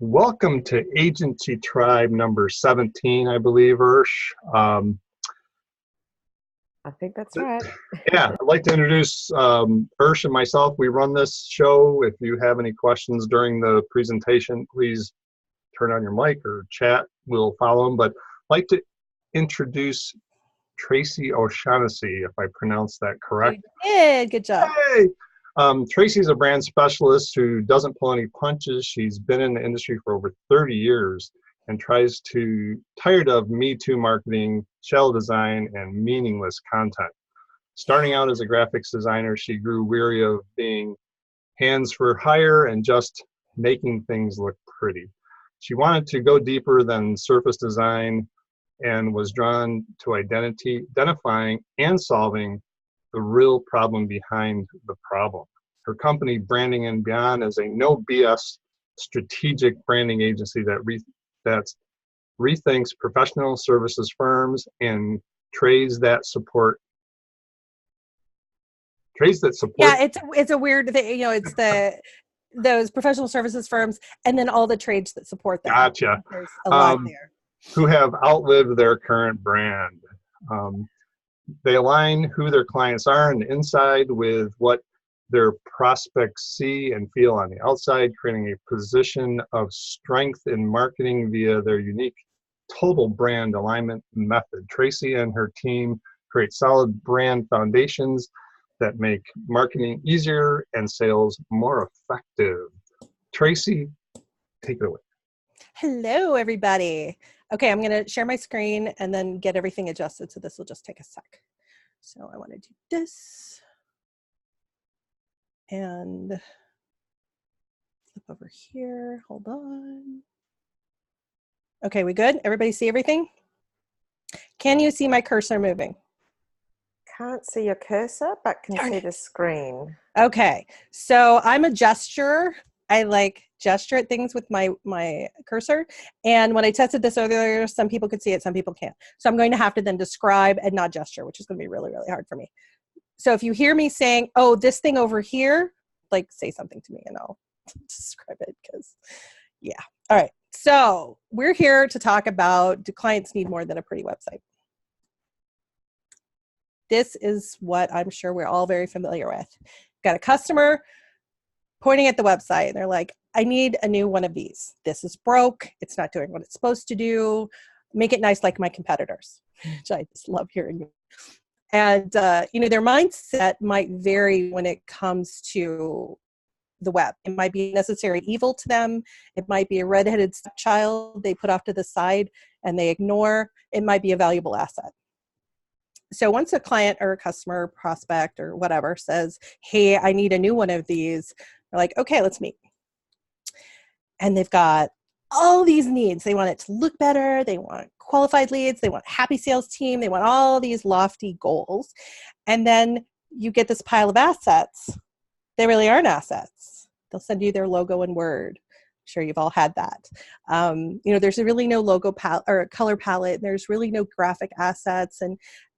Welcome to AgencyTribe number 17, I believe, Ursh. I think that's right. Yeah, I'd like to introduce Ursh and myself. We run this show. If you have any questions during the presentation, please turn on your mic or chat. We'll follow them. But I'd like to introduce Tracy O'Shaughnessy, if I pronounced that correct. You did. Good job. Hey! Tracy's a brand specialist who doesn't pull any punches. She's been in the industry for over 30 years and tired of Me Too marketing, shell design, and meaningless content. Starting out as a graphics designer, she grew weary of being hands for hire and just making things look pretty. She wanted to go deeper than surface design and was drawn to identifying and solving the real problem behind the problem. Her company, Branding and Beyond, is a no BS strategic branding agency that rethinks professional services firms and trades that support. Yeah, it's a weird thing. You know, it's those professional services firms and then all the trades that support them. Gotcha. There's a lot there. Who have outlived their current brand. They align who their clients are on the inside with what their prospects see and feel on the outside, creating a position of strength in marketing via their unique total brand alignment method. Tracy and her team create solid brand foundations that make marketing easier and sales more effective. Tracy, take it away. Hello, everybody. Okay, I'm going to share my screen and then get everything adjusted. So this will just take a sec. So I want to do this and flip over here. Hold on. Okay, we good? Everybody see everything? Can you see my cursor moving? Can't see your cursor, but can see the screen. Okay, so I'm a gesturer. I gesture at things with my cursor. And when I tested this earlier, some people could see it, some people can't. So I'm going to have to then describe and not gesture, which is going to be really, really hard for me. So if you hear me saying, oh, this thing over here, say something to me and I'll describe it because, yeah. All right. So we're here to talk about, do clients need more than a pretty website? This is what I'm sure we're all very familiar with. Got a customer pointing at the website and they're like, I need a new one of these. This is broke. It's not doing what it's supposed to do. Make it nice like my competitors, which I just love hearing. And, their mindset might vary when it comes to the web. It might be necessary evil to them. It might be a redheaded child they put off to the side and they ignore. It might be a valuable asset. So once a client or a customer, prospect or whatever says, hey, I need a new one of these, they're like, okay, let's meet. And they've got all these needs. They want it to look better. They want qualified leads. They want a happy sales team. They want all these lofty goals. And then you get this pile of assets. They really aren't assets. They'll send you their logo in Word. I'm sure you've all had that. There's really no logo palette or color palette. There's really no graphic assets.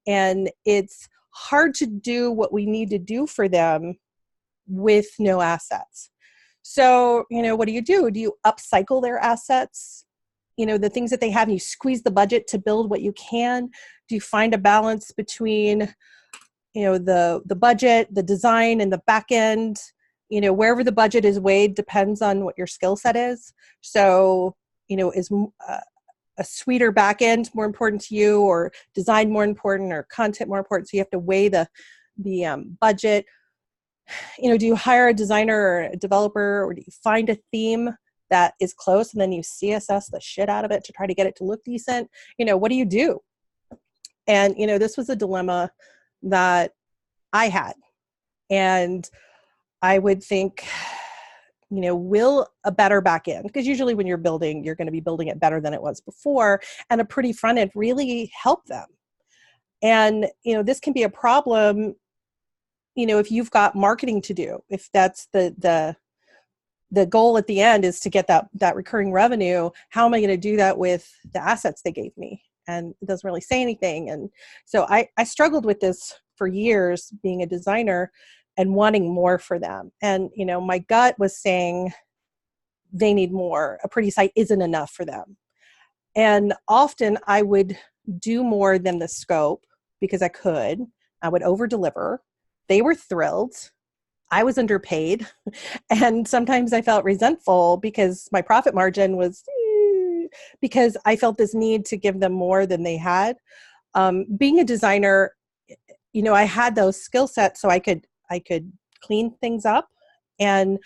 And it's hard to do what we need to do for them with no assets. So, what do? Do you upcycle their assets? The things that they have, and you squeeze the budget to build what you can? Do you find a balance between, the budget, the design, and the back end? Wherever the budget is weighed depends on what your skill set is. So, is a sweeter back end more important to you, or design more important, or content more important? So you have to weigh the budget. Do you hire a designer or a developer, or do you find a theme that is close and then you CSS the shit out of it to try to get it to look decent? What do you do? And, this was a dilemma that I had. And I would think, will a better back end, because usually when you're building, you're going to be building it better than it was before, and a pretty front end really help them. And, this can be a problem, if you've got marketing to do, if that's the goal at the end is to get that recurring revenue. How am I going to do that with the assets they gave me? And it doesn't really say anything. And so I struggled with this for years, being a designer and wanting more for them. And, my gut was saying, they need more. A pretty site isn't enough for them. And often I would do more than the scope because I could. I would over deliver. They were thrilled. I was underpaid. And sometimes I felt resentful because my profit margin was because I felt this need to give them more than they had. Being a designer, you know, I had those skill sets so I could clean things up. And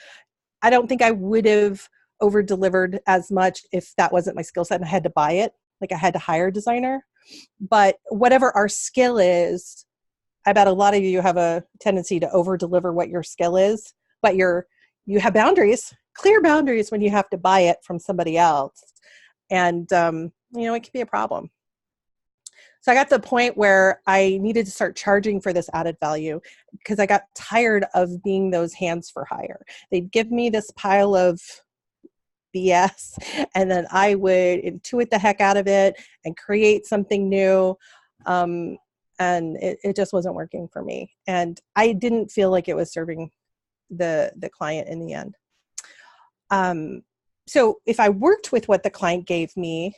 I don't think I would have over delivered as much if that wasn't my skill set and I had to buy it. Like I had to hire a designer. But whatever our skill is, I bet a lot of you have a tendency to over deliver what your skill is, but you have boundaries, clear boundaries when you have to buy it from somebody else. And, you know, it can be a problem. So I got to the point where I needed to start charging for this added value because I got tired of being those hands for hire. They'd give me this pile of BS and then I would intuit the heck out of it and create something new. And it just wasn't working for me. And I didn't feel like it was serving the client in the end. So if I worked with what the client gave me,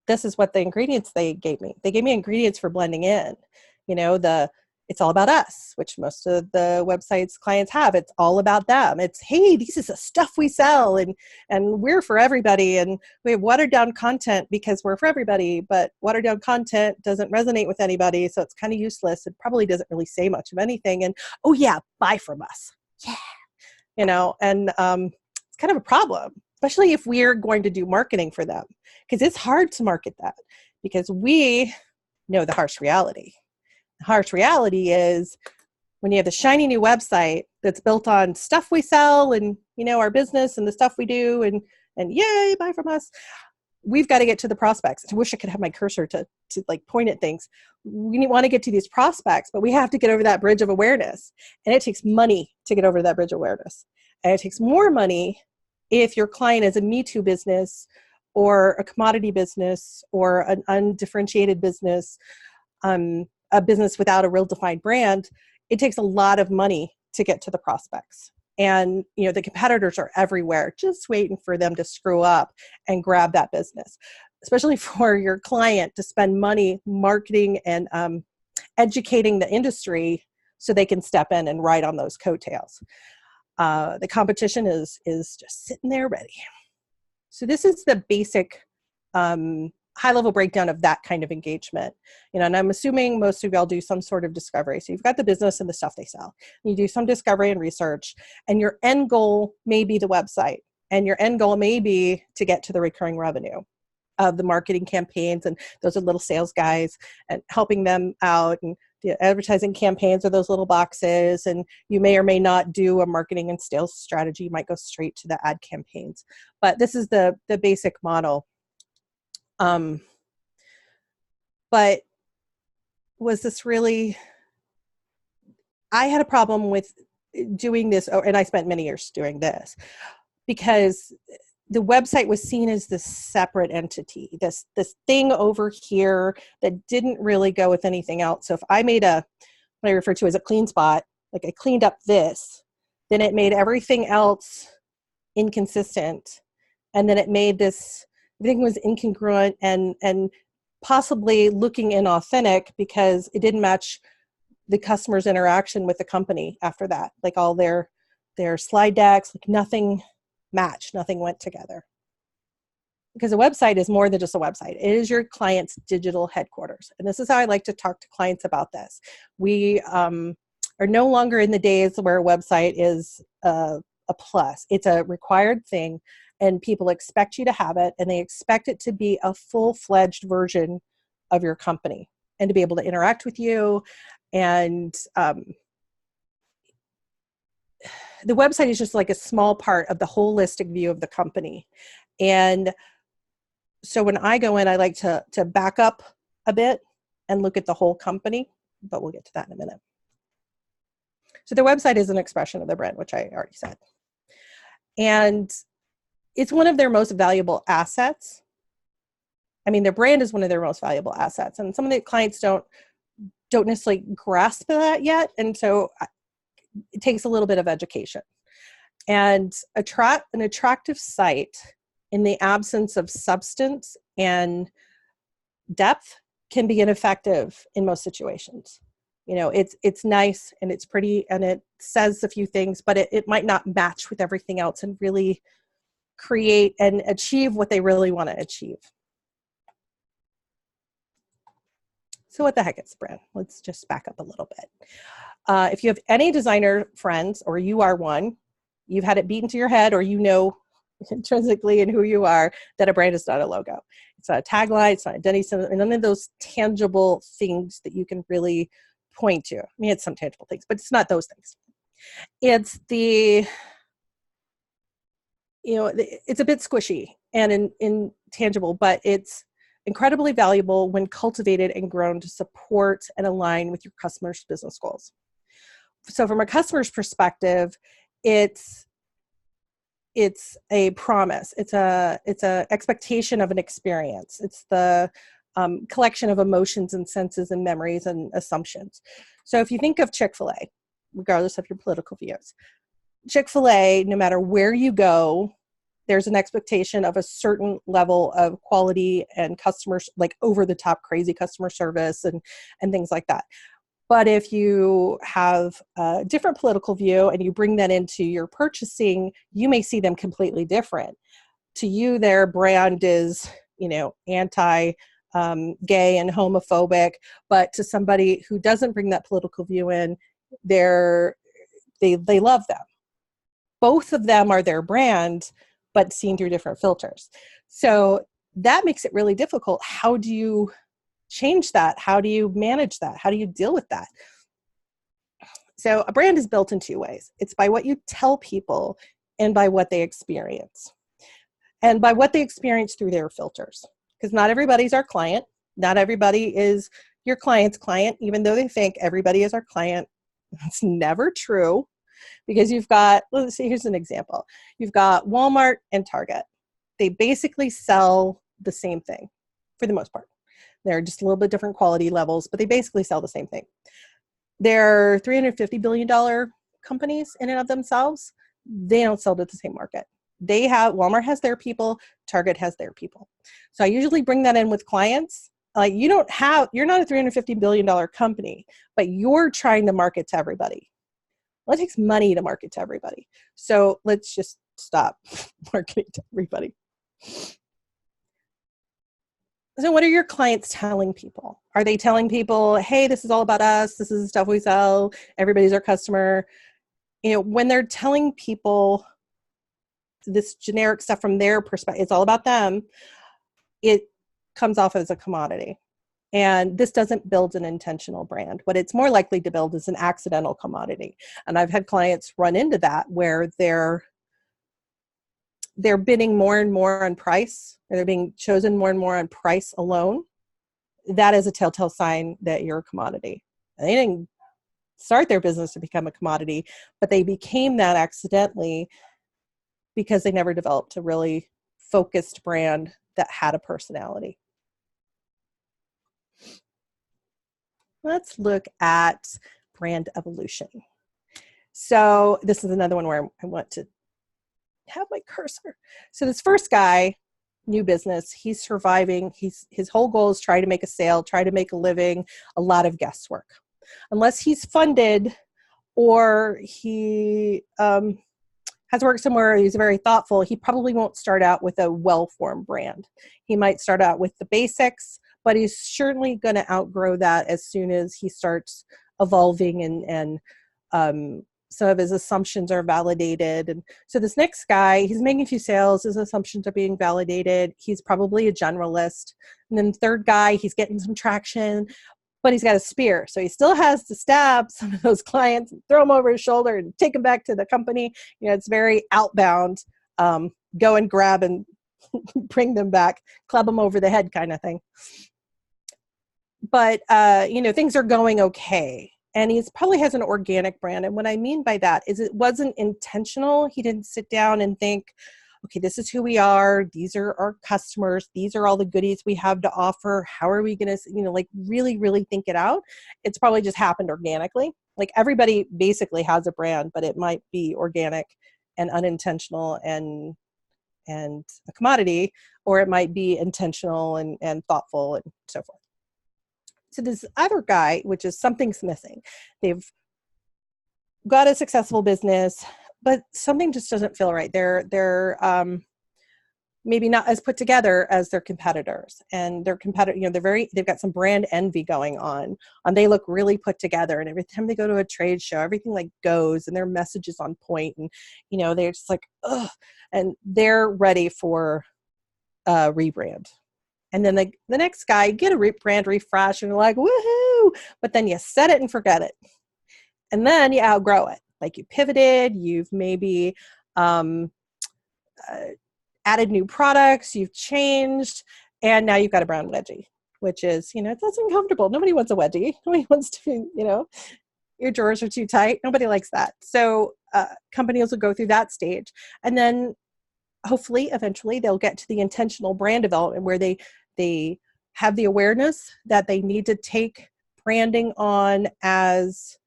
this is what the ingredients they gave me. They gave me ingredients for blending in. You know, it's all about us, which most of the websites clients have. It's all about them. It's, hey, this is the stuff we sell and we're for everybody. And we have watered down content because we're for everybody, but watered down content doesn't resonate with anybody. So it's kind of useless. It probably doesn't really say much of anything. And, oh yeah, buy from us. Yeah. You know, and it's kind of a problem, especially if we're going to do marketing for them, because it's hard to market that because we know the harsh reality. The harsh reality is when you have the shiny new website that's built on stuff we sell and, you know, our business and the stuff we do and yay, buy from us. We've got to get to the prospects. I wish I could have my cursor to like point at things. We want to get to these prospects, but we have to get over that bridge of awareness. And it takes money to get over that bridge of awareness. And it takes more money if your client is a Me Too business or a commodity business or an undifferentiated business, a business without a real defined brand. It takes a lot of money to get to the prospects. And, you know, the competitors are everywhere, just waiting for them to screw up and grab that business, especially for your client to spend money marketing and educating the industry so they can step in and ride on those coattails. The competition is just sitting there ready. So this is the basic high-level breakdown of that kind of engagement. You know, and I'm assuming most of y'all do some sort of discovery. So you've got the business and the stuff they sell. You do some discovery and research, and your end goal may be the website, and your end goal may be to get to the recurring revenue of the marketing campaigns, and those are little sales guys and helping them out, and the advertising campaigns are those little boxes, and you may or may not do a marketing and sales strategy. You might go straight to the ad campaigns, but this is the basic model. But was this really, I had a problem with doing this, and I spent many years doing this, because the website was seen as this separate entity, this thing over here that didn't really go with anything else. So if I made what I refer to as a clean spot, like I cleaned up this, then it made everything else inconsistent. And then it made this, everything was incongruent and possibly looking inauthentic because it didn't match the customer's interaction with the company after that. Like all their slide decks, like nothing matched, nothing went together. Because a website is more than just a website. It is your client's digital headquarters. And this is how I like to talk to clients about this. We are no longer in the days where a website is a plus. It's a required thing. And people expect you to have it, and they expect it to be a full-fledged version of your company and to be able to interact with you. And the website is just like a small part of the holistic view of the company. And so when I go in, I like to back up a bit and look at the whole company, but we'll get to that in a minute. So the website is an expression of the brand, which I already said. And it's one of their most valuable assets. I mean, their brand is one of their most valuable assets. And some of the clients don't necessarily grasp that yet. And so it takes a little bit of education. And an attractive site in the absence of substance and depth can be ineffective in most situations. You know, it's nice and it's pretty and it says a few things, but it might not match with everything else and really create and achieve what they really want to achieve. So what the heck is a brand? Let's just back up a little bit. If you have any designer friends, or you are one, you've had it beaten to your head, or you know intrinsically in who you are that a brand is not a logo. It's not a tagline, it's not identity, none of those tangible things that you can really point to. I mean, it's some tangible things, but it's not those things. It's the, you know, it's a bit squishy and intangible, but it's incredibly valuable when cultivated and grown to support and align with your customers' business goals. So from a customer's perspective, it's a promise. It's a expectation of an experience. It's the collection of emotions and senses and memories and assumptions. So if you think of Chick-fil-A, regardless of your political views, Chick-fil-A, no matter where you go, there's an expectation of a certain level of quality and customers, like over the top crazy customer service and things like that. But if you have a different political view and you bring that into your purchasing, you may see them completely different. To you, their brand is, you know, anti-gay and homophobic, but to somebody who doesn't bring that political view in, they love them. Both of them are their brand, but seen through different filters. So that makes it really difficult. How do you change that? How do you manage that? How do you deal with that? So a brand is built in two ways. It's by what you tell people and by what they experience. And by what they experience through their filters. Because not everybody's our client. Not everybody is your client's client, even though they think everybody is our client. It's never true. Because you've got, let's see, here's an example. You've got Walmart and Target. They basically sell the same thing for the most part. They're just a little bit different quality levels, but they basically sell the same thing. They're $350 billion companies in and of themselves. They don't sell to the same market. Walmart has their people, Target has their people. So I usually bring that in with clients. Like you're not a $350 billion company, but you're trying to market to everybody. Well, it takes money to market to everybody. So let's just stop marketing to everybody. So what are your clients telling people? Are they telling people, hey, this is all about us. This is the stuff we sell. Everybody's our customer. You know, when they're telling people this generic stuff from their perspective, it's all about them, it comes off as a commodity. And this doesn't build an intentional brand. What it's more likely to build is an accidental commodity. And I've had clients run into that where they're bidding more and more on price, or they're being chosen more and more on price alone. That is a telltale sign that you're a commodity. And they didn't start their business to become a commodity, but they became that accidentally because they never developed a really focused brand that had a personality. Let's look at brand evolution. So this is another one where I want to have my cursor. So this first guy, new business, he's surviving. His whole goal is try to make a sale, try to make a living, a lot of guesswork. Unless he's funded or he has worked somewhere, he's very thoughtful, he probably won't start out with a well-formed brand. He might start out with the basics, but he's certainly going to outgrow that as soon as he starts evolving and some of his assumptions are validated. And so this next guy, he's making a few sales, his assumptions are being validated, he's probably a generalist. And then the third guy, he's getting some traction, but he's got a spear. So he still has to stab some of those clients, and throw them over his shoulder and take them back to the company. You know, it's very outbound, go and grab and bring them back, club them over the head kind of thing. But, you know, things are going okay. And he probably has an organic brand. And what I mean by that is it wasn't intentional. He didn't sit down and think, okay, this is who we are. These are our customers. These are all the goodies we have to offer. How are we going to, you know, like really, really think it out? It's probably just happened organically. Like everybody basically has a brand, but it might be organic and unintentional and a commodity, or it might be intentional and thoughtful and so forth. So this other guy, which is something's missing. They've got a successful business, but something just doesn't feel right. They're maybe not as put together as their competitors, and their competitor, they've got some brand envy going on, and they look really put together. And every time they go to a trade show, everything like goes, and their message is on point, and they're just like, ugh, and they're ready for a rebrand. And then the next guy get a brand refresh, and you're like, woohoo! But then you set it and forget it, and then you outgrow it. Like you pivoted, you've maybe added new products, you've changed, and now you've got a brand wedgie, which is, it's uncomfortable. Nobody wants a wedgie. Nobody wants to, your drawers are too tight. Nobody likes that. So companies will go through that stage. And then hopefully, eventually, they'll get to the intentional brand development where they have the awareness that they need to take branding on as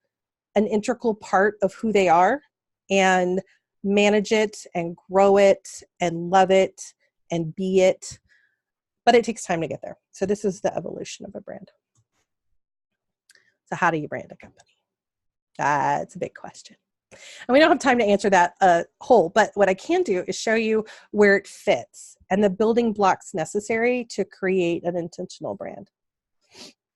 an integral part of who they are, and manage it and grow it and love it and be it. But it takes time to get there. So this is the evolution of a brand. So how do you brand a company? That's a big question. And we don't have time to answer that whole, but what I can do is show you where it fits and the building blocks necessary to create an intentional brand.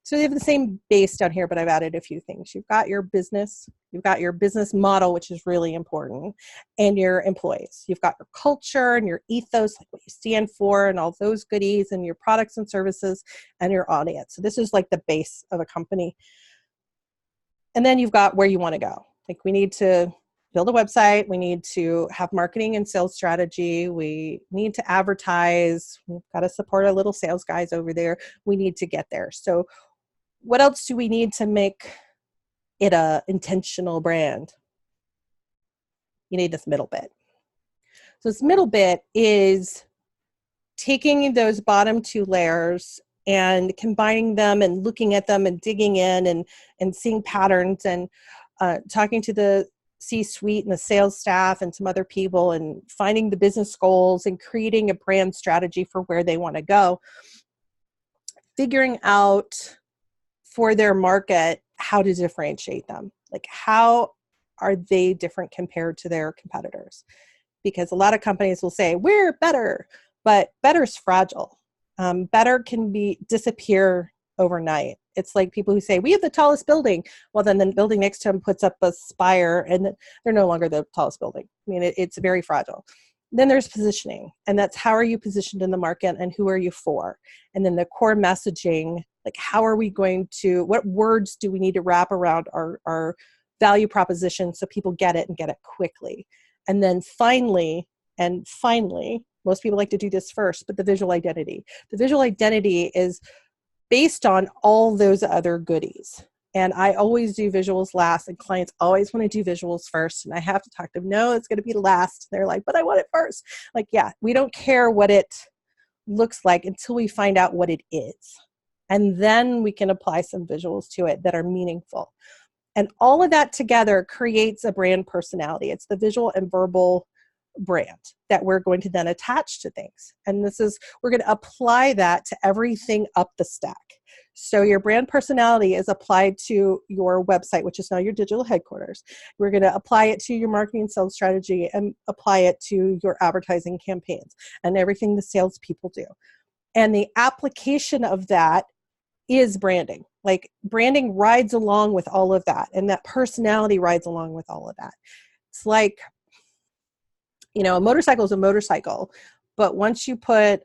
So you have the same base down here, but I've added a few things. You've got your business, you've got your business model, which is really important, and your employees. You've got your culture and your ethos, like what you stand for and all those goodies, and your products and services and your audience. So this is like the base of a company. And then you've got where you want to go. Like we need to build a website, we need to have marketing and sales strategy, we need to advertise, we've got to support our little sales guys over there, we need to get there. So what else do we need to make it a intentional brand? You need this middle bit. So this middle bit is taking those bottom two layers and combining them and looking at them and digging in and seeing patterns and talking to the C-suite and the sales staff and some other people and finding the business goals and creating a brand strategy for where they want to go. Figuring out for their market how to differentiate them. Like how are they different compared to their competitors? Because a lot of companies will say, we're better, but better is fragile. Better can disappear overnight. It's like people who say, we have the tallest building. Well, then the building next to them puts up a spire and they're no longer the tallest building. I mean, it's very fragile. Then there's positioning, and that's how are you positioned in the market and who are you for? And then the core messaging, like how are we going to, what words do we need to wrap around our value proposition so people get it and get it quickly? And then finally, most people like to do this first, but the visual identity. The visual identity is based on all those other goodies. And I always do visuals last, and clients always want to do visuals first. And I have to talk to them, no, it's going to be last. They're like, but I want it first. Like, yeah, we don't care what it looks like until we find out what it is. And then we can apply some visuals to it that are meaningful. And all of that together creates a brand personality. It's the visual and verbal brand that we're going to then attach to things. And we're going to apply that to everything up the stack. So your brand personality is applied to your website, which is now your digital headquarters. We're going to apply it to your marketing and sales strategy and apply it to your advertising campaigns and everything the salespeople do. And the application of that is branding. Like branding rides along with all of that, and that personality rides along with all of that. It's like, a motorcycle is a motorcycle, but once you put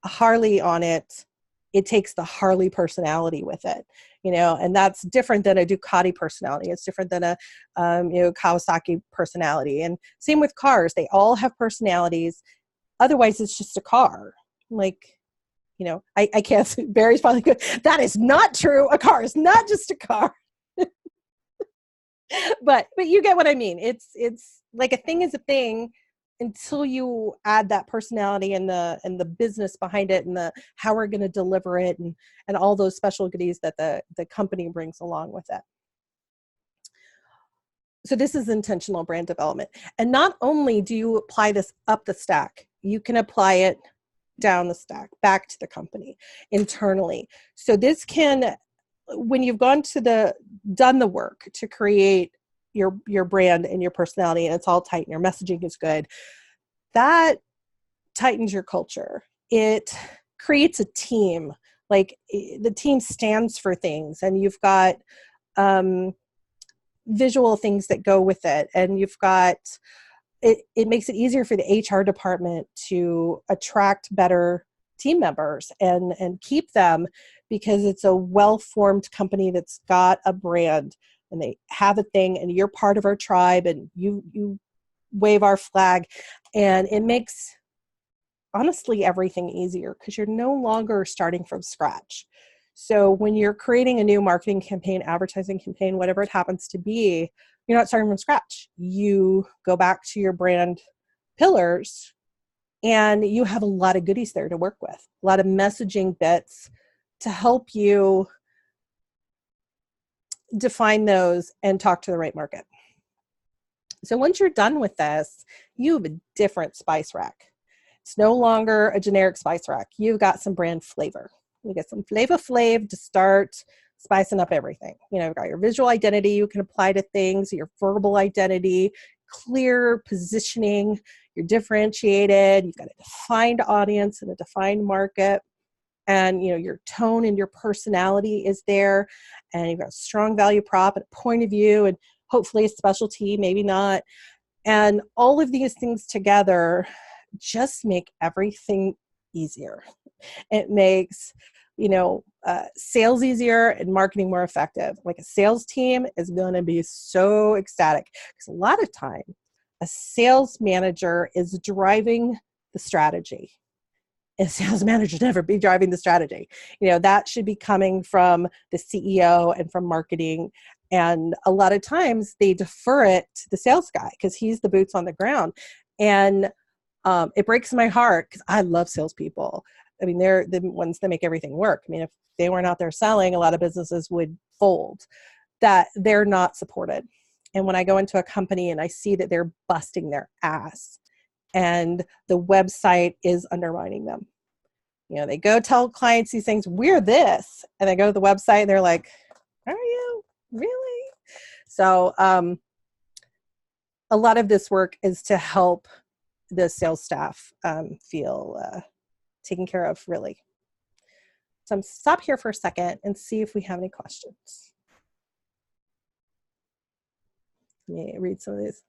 a Harley on it, it takes the Harley personality with it, and that's different than a Ducati personality. It's different than a, Kawasaki personality. And same with cars. They all have personalities. Otherwise, it's just a car. Like, I can't, Barry's probably good. That is not true. A car is not just a car. but you get what I mean. It's like a thing is a thing until you add that personality and the business behind it and the how we're going to deliver it and all those special goodies that the company brings along with it. So this is intentional brand development. And not only do you apply this up the stack, you can apply it down the stack, back to the company, internally. So this can, when you've done the work to create your brand and your personality, and it's all tight and your messaging is good, that tightens your culture. It creates a team. Like the team stands for things, and you've got visual things that go with it, and you've got it makes it easier for the HR department to attract better team members and keep them, because it's a well-formed company that's got a brand and they have a thing, and you're part of our tribe, and you wave our flag, and it makes honestly everything easier because you're no longer starting from scratch. So when you're creating a new marketing campaign, advertising campaign, whatever it happens to be, you're not starting from scratch. You go back to your brand pillars, and you have a lot of goodies there to work with, a lot of messaging bits to help you define those and talk to the right market. So once you're done with this, you have a different spice rack. It's no longer a generic spice rack. You've got some brand flavor. You get some flavor to start spicing up everything. You've got your visual identity you can apply to things, your verbal identity, clear positioning, you're differentiated, you've got a defined audience and a defined market, and your tone and your personality is there, and you've got a strong value prop and a point of view, and hopefully a specialty, maybe not. And all of these things together just make everything easier. It makes sales easier and marketing more effective. Like a sales team is going to be so ecstatic, because a lot of time a sales manager is driving the strategy. And a sales manager should never be driving the strategy. That should be coming from the CEO and from marketing. And a lot of times they defer it to the sales guy because he's the boots on the ground. And it breaks my heart because I love salespeople. I mean, they're the ones that make everything work. I mean, if they weren't out there selling, a lot of businesses would fold, that they're not supported. And when I go into a company and I see that they're busting their ass and the website is undermining them, they go tell clients these things, we're this, and they go to the website and they're like, are you really? So a lot of this work is to help the sales staff feel taken care of, really. So I'm stop here for a second and see if we have any questions. Let me read some of these.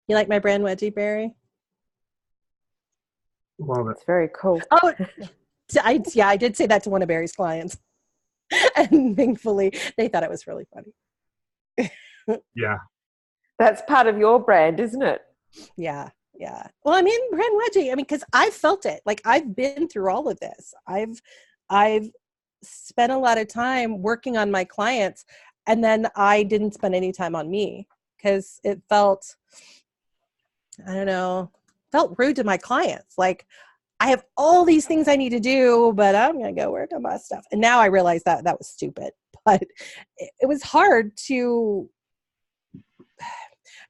You like my brand wedgie, Barry? Love it. It's very cool. Oh, I did say that to one of Barry's clients. And thankfully, they thought it was really funny. Yeah. That's part of your brand, isn't it? Yeah. Well, I mean, brand wedgie. I mean, because I've felt it. Like, I've been through all of this. I've spent a lot of time working on my clients, and then I didn't spend any time on me because it felt, felt rude to my clients. Like, I have all these things I need to do, but I'm going to go work on my stuff. And now I realize that was stupid, but it was hard to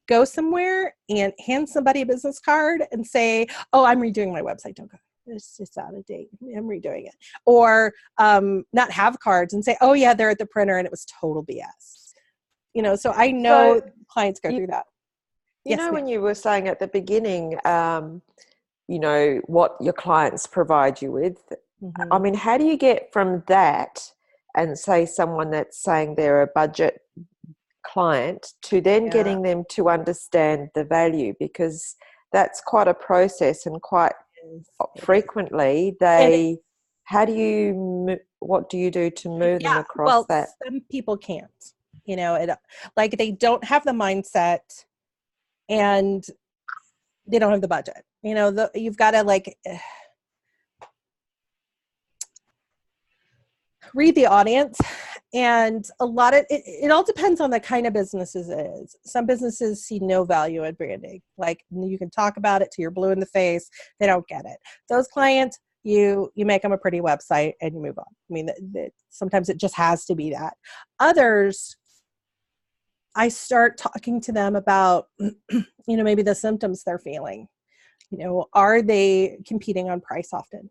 go somewhere and hand somebody a business card and say, oh, I'm redoing my website. Don't go. It's out of date. I'm redoing it. Or not have cards and say, oh yeah, they're at the printer and it was total BS. So I know clients go through that. When you were saying at the beginning, what your clients provide you with, I mean, how do you get from that and say someone that's saying they're a budget client to then getting them to understand the value? Because that's quite a process, and quite frequently what do you do to move them across that? Some people can't, like they don't have the mindset and they don't have the budget. You've got to read the audience, and a lot of it all depends on the kind of businesses it is. Some businesses see no value in branding. Like, you can talk about it till you're blue in the face. They don't get it. Those clients, you make them a pretty website and you move on. I mean, sometimes it just has to be that. Others, I start talking to them about, maybe the symptoms they're feeling. Are they competing on price often?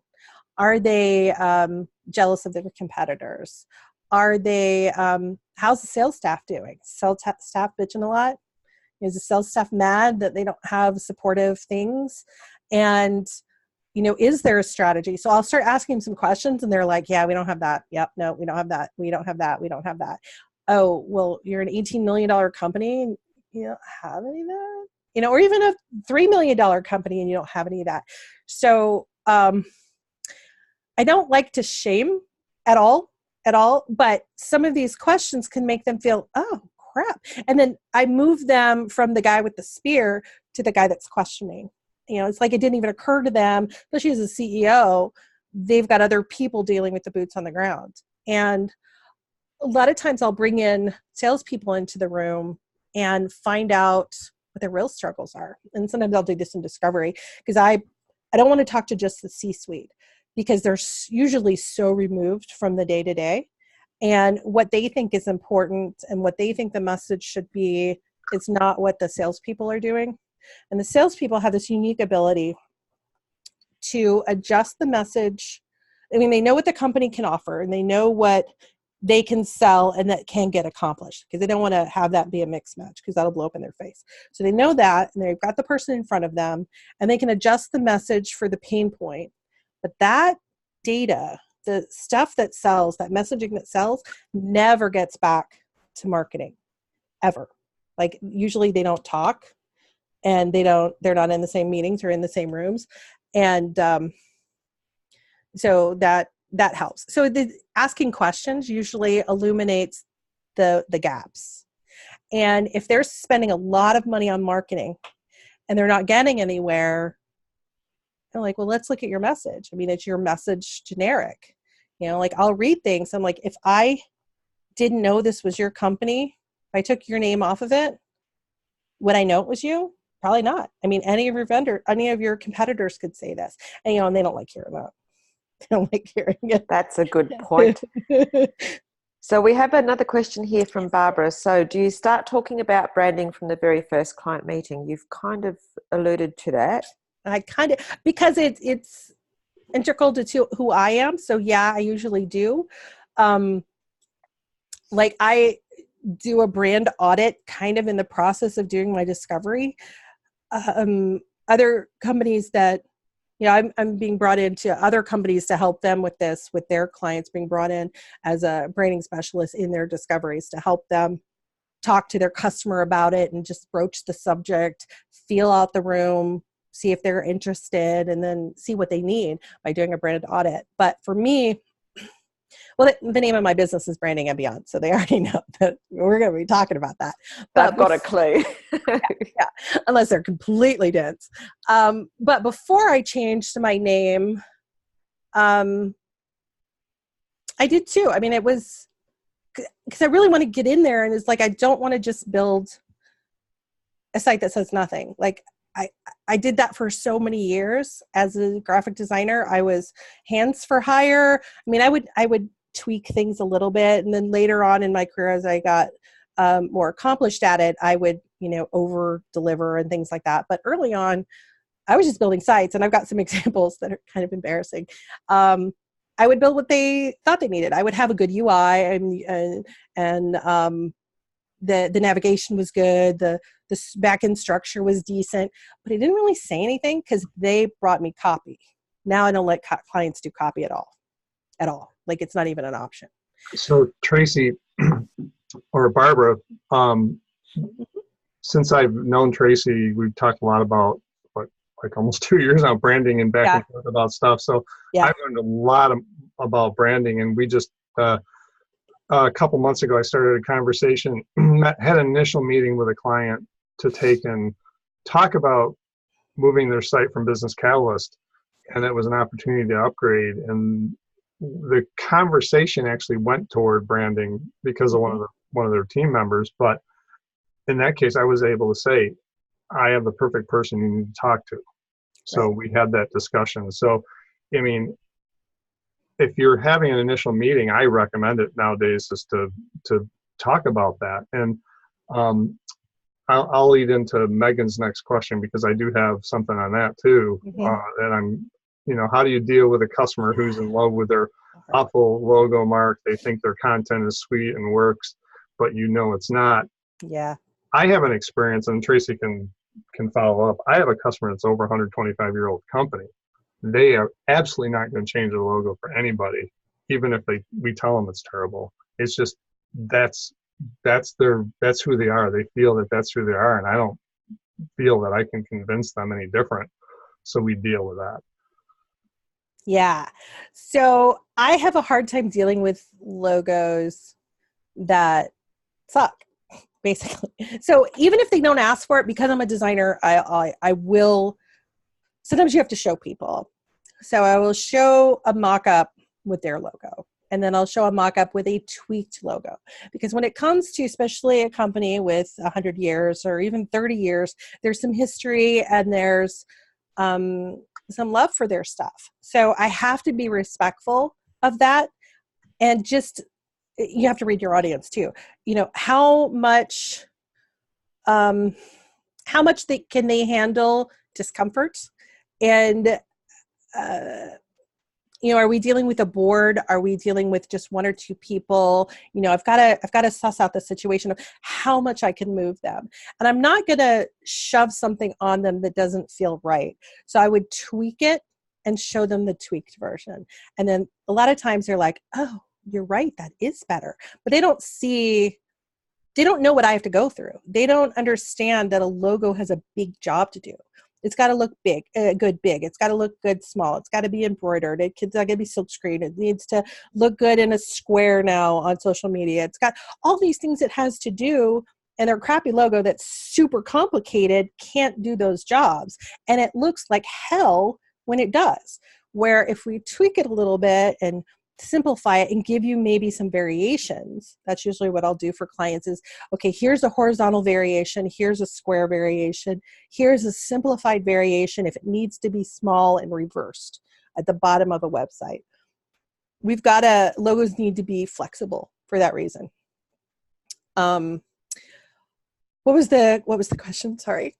Are they jealous of their competitors? Are they, how's the sales staff doing? Sales staff bitching a lot? Is the sales staff mad that they don't have supportive things? And, is there a strategy? So I'll start asking some questions and they're like, yeah, we don't have that. Yep. No, we don't have that. We don't have that. We don't have that. Oh, well, you're an $18 million company and you don't have any of that, or even a $3 million company and you don't have any of that. So I don't like to shame at all, but some of these questions can make them feel, oh, crap. And then I move them from the guy with the spear to the guy that's questioning. It's like it didn't even occur to them, especially as a CEO, they've got other people dealing with the boots on the ground. And a lot of times I'll bring in salespeople into the room and find out what their real struggles are. And sometimes I'll do this in discovery because I don't want to talk to just the C-suite because they're usually so removed from the day-to-day. And what they think is important and what they think the message should be is not what the salespeople are doing. And the salespeople have this unique ability to adjust the message. I mean, they know what the company can offer and they know what they can sell and that can get accomplished because they don't want to have that be a mixed match because that'll blow up in their face. So they know that and they've got the person in front of them and they can adjust the message for the pain point. But that data, the stuff that sells, that messaging that sells, never gets back to marketing, ever. Like usually they don't talk and they're not in the same meetings or in the same rooms. And so that helps. So the asking questions usually illuminates the gaps. And if they're spending a lot of money on marketing and they're not getting anywhere, I'm like, well, let's look at your message. I mean, is your message generic? Like I'll read things. I'm like, if I didn't know this was your company, if I took your name off of it, would I know it was you? Probably not. I mean, any of your competitors could say this. And, and they don't like hearing that. They don't like hearing it. That's a good point. So we have another question here from Barbara. So do you start talking about branding from the very first client meeting? You've kind of alluded to that. Because it's integral to who I am. So yeah, I usually do. Like I do a brand audit kind of in the process of doing my discovery. Other companies that, I'm being brought into other companies to help them with this, with their clients being brought in as a branding specialist in their discoveries to help them talk to their customer about it and just broach the subject, feel out the room, see if they're interested, and then see what they need by doing a brand audit. But for me, well, the name of my business is Branding and Beyond, so they already know that we're going to be talking about that. But I've got a clue. yeah, unless they're completely dense. But before I changed my name, I did too. I mean, it was because I really want to get in there, and it's like I don't want to just build a site that says nothing. Like I did that for so many years as a graphic designer. I was hands for hire. I mean, I would tweak things a little bit, and then later on in my career, as I got more accomplished at it, I would over deliver and things like that. But early on, I was just building sites, and I've got some examples that are kind of embarrassing. I would build what they thought they needed. I would have a good UI and the navigation was good. The back-end structure was decent, but I didn't really say anything because they brought me copy. Now I don't let clients do copy at all. Like it's not even an option. So Tracy or Barbara, since I've known Tracy, we've talked a lot about like almost 2 years now, branding and back and forth about stuff. So I've learned a lot about branding, and we just a couple months ago, I started a conversation, had an initial meeting with a client to take and talk about moving their site from Business Catalyst, and it was an opportunity to upgrade. And the conversation actually went toward branding because of one of their team members. But in that case, I was able to say, I have the perfect person you need to talk to. So we had that discussion. So, I mean, if you're having an initial meeting, I recommend it nowadays just to talk about that. And Um, I'll lead into Megan's next question because I do have something on that too. And I'm, how do you deal with a customer who's in love with their awful logo mark? They think their content is sweet and works, but it's not. Yeah. I have an experience, and Tracy can follow up. I have a customer that's over 125-year-old company. They are absolutely not going to change the logo for anybody, even if we tell them it's terrible. It's just that's who they are. They feel that that's who they are, and I don't feel that I can convince them any different. So we deal with that. Yeah. So I have a hard time dealing with logos that suck, basically. So even if they don't ask for it, because I'm a designer, I will, sometimes you have to show people. So I will show a mock-up with their logo, and then I'll show a mock-up with a tweaked logo. Because when it comes to especially a company with 100 years or even 30 years, there's some history and there's some love for their stuff. So I have to be respectful of that. And just, you have to read your audience too. How much can they handle discomfort? And, are we dealing with a board? Are we dealing with just one or two people? I've got to suss out the situation of how much I can move them. And I'm not going to shove something on them that doesn't feel right. So I would tweak it and show them the tweaked version. And then a lot of times they're like, oh, you're right, that is better. But they don't know what I have to go through. They don't understand that a logo has a big job to do. It's got to look big. It's got to look good small. It's got to be embroidered. It's got to be silkscreen. It needs to look good in a square now on social media. It's got all these things it has to do, and their crappy logo that's super complicated can't do those jobs. And it looks like hell when it does. Where if we tweak it a little bit and simplify it and give you maybe some variations, that's usually what I'll do for clients is, okay, here's a horizontal variation, here's a square variation, here's a simplified variation if it needs to be small and reversed at the bottom of a website. Logos need to be flexible for that reason. What was the question? Sorry.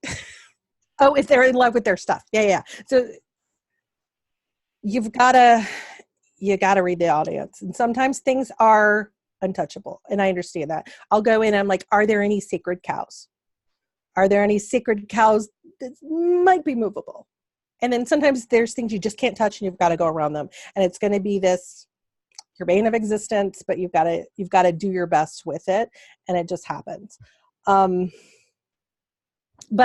Oh, if they're in love with their stuff. Yeah. So you got to read the audience. And sometimes things are untouchable. And I understand that. I'll go in and I'm like, are there any sacred cows? Are there any sacred cows that might be movable? And then sometimes there's things you just can't touch and you've got to go around them. And it's going to be your bane of existence, but you've got to do your best with it. And it just happens. But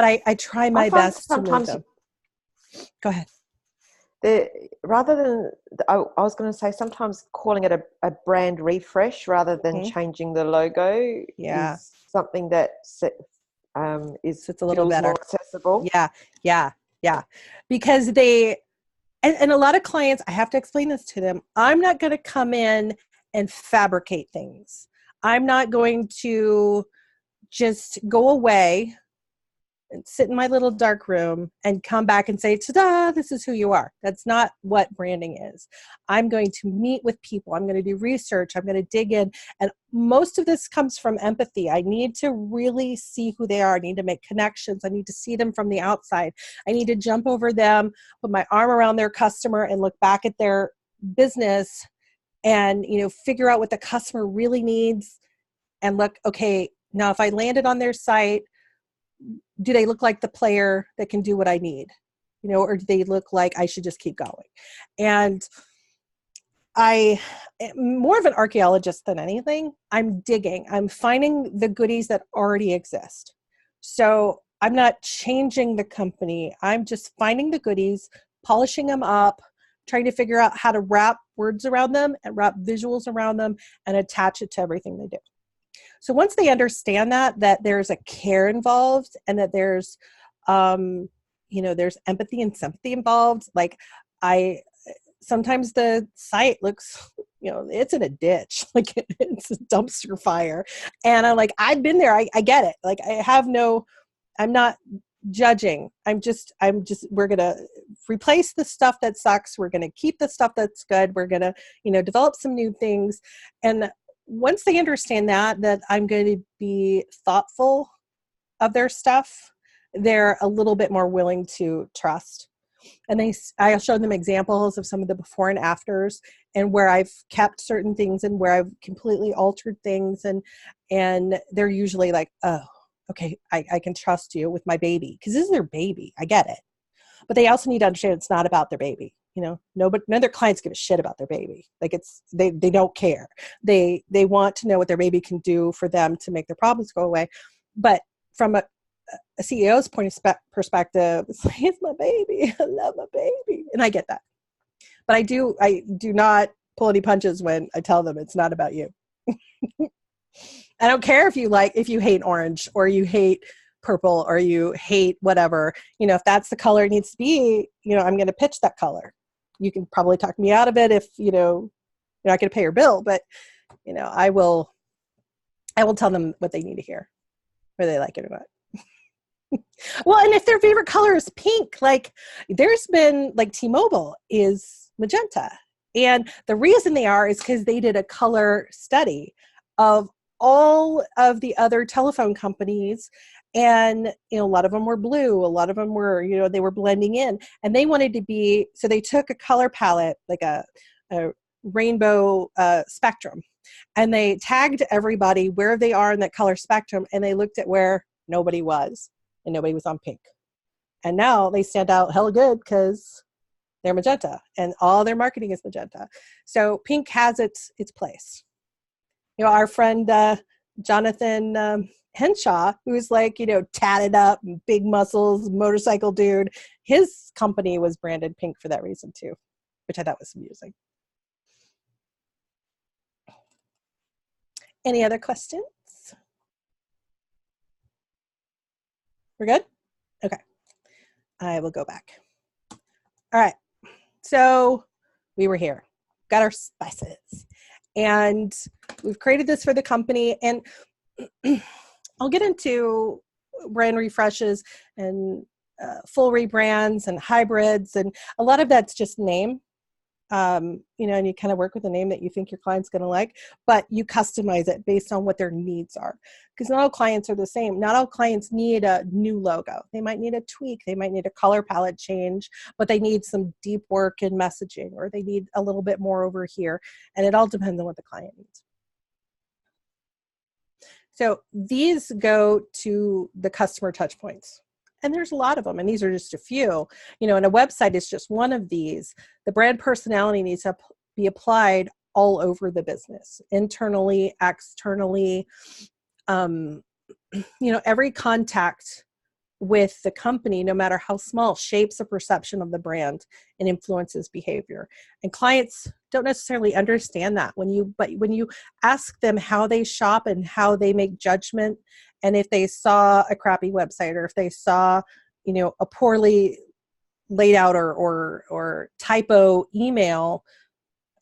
I try my best to move them. Go ahead. Rather than, I was going to say, sometimes calling it a brand refresh rather than changing the logo is something that it's a little better, more accessible. Yeah. Because and a lot of clients, I have to explain this to them. I'm not going to come in and fabricate things. I'm not going to just go away and sit in my little dark room and come back and say, ta-da, this is who you are. That's not what branding is. I'm going to meet with people. I'm going to do research. I'm going to dig in. And most of this comes from empathy. I need to really see who they are. I need to make connections. I need to see them from the outside. I need to jump over them, put my arm around their customer and look back at their business and, figure out what the customer really needs and look, okay, now if I landed on their site, do they look like the player that can do what I need? Or do they look like I should just keep going? And I'm more of an archaeologist than anything. I'm digging. I'm finding the goodies that already exist. So I'm not changing the company. I'm just finding the goodies, polishing them up, trying to figure out how to wrap words around them and wrap visuals around them and attach it to everything they do. So once they understand that there's a care involved and that there's, there's empathy and sympathy involved, like sometimes the site looks, it's in a ditch, like it's a dumpster fire. And I'm like, I've been there. I get it. Like I'm not judging. We're going to replace the stuff that sucks. We're going to keep the stuff that's good. We're going to, develop some new things. And once they understand that I'm going to be thoughtful of their stuff, they're a little bit more willing to trust. And I showed them examples of some of the before and afters, and where I've kept certain things and where I've completely altered things. And they're usually like, oh, okay, I can trust you with my baby, because this is their baby. I get it. But they also need to understand it's not about their baby. None of their clients give a shit about their baby. Like they don't care. They want to know what their baby can do for them to make their problems go away. But from a CEO's perspective, it's like, it's my baby. I love my baby. And I get that. But I do not pull any punches when I tell them it's not about you. I don't care if you hate orange, or you hate purple, or you hate whatever. If that's the color it needs to be, I'm going to pitch that color. You can probably talk me out of it if, you're not going to pay your bill, but, I will tell them what they need to hear, whether they like it or not. Well, and if their favorite color is pink, like there's been like T-Mobile is magenta. And the reason they are is because they did a color study of all of the other telephone companies. And, a lot of them were blue. A lot of them were, they were blending in, and they wanted to be, so they took a color palette, like a rainbow spectrum, and they tagged everybody where they are in that color spectrum. And they looked at where nobody was, and nobody was on pink. And now they stand out hella good because they're magenta, and all their marketing is magenta. So pink has its place. Our friend Jonathan Henshaw, who's like, tatted up, big muscles, motorcycle dude, his company was branded pink for that reason too, which I thought was amusing. Any other questions? We're good? Okay. I will go back. All right. So we were here, got our spices, and we've created this for the company. And I'll get into brand refreshes and full rebrands and hybrids. And a lot of that's just name. And you kind of work with a name that you think your client's going to like, but you customize it based on what their needs are. Because not all clients are the same. Not all clients need a new logo. They might need a tweak. They might need a color palette change, but they need some deep work in messaging, or they need a little bit more over here. And it all depends on what the client needs. So these go to the customer touch points. And there's a lot of them, and these are just a few. And a website is just one of these. The brand personality needs to be applied all over the business, internally, externally. Every contact with the company, no matter how small, shapes a perception of the brand and influences behavior. And clients don't necessarily understand that when you ask them how they shop and how they make judgment, and if they saw a crappy website, or if they saw, a poorly laid out or typo email,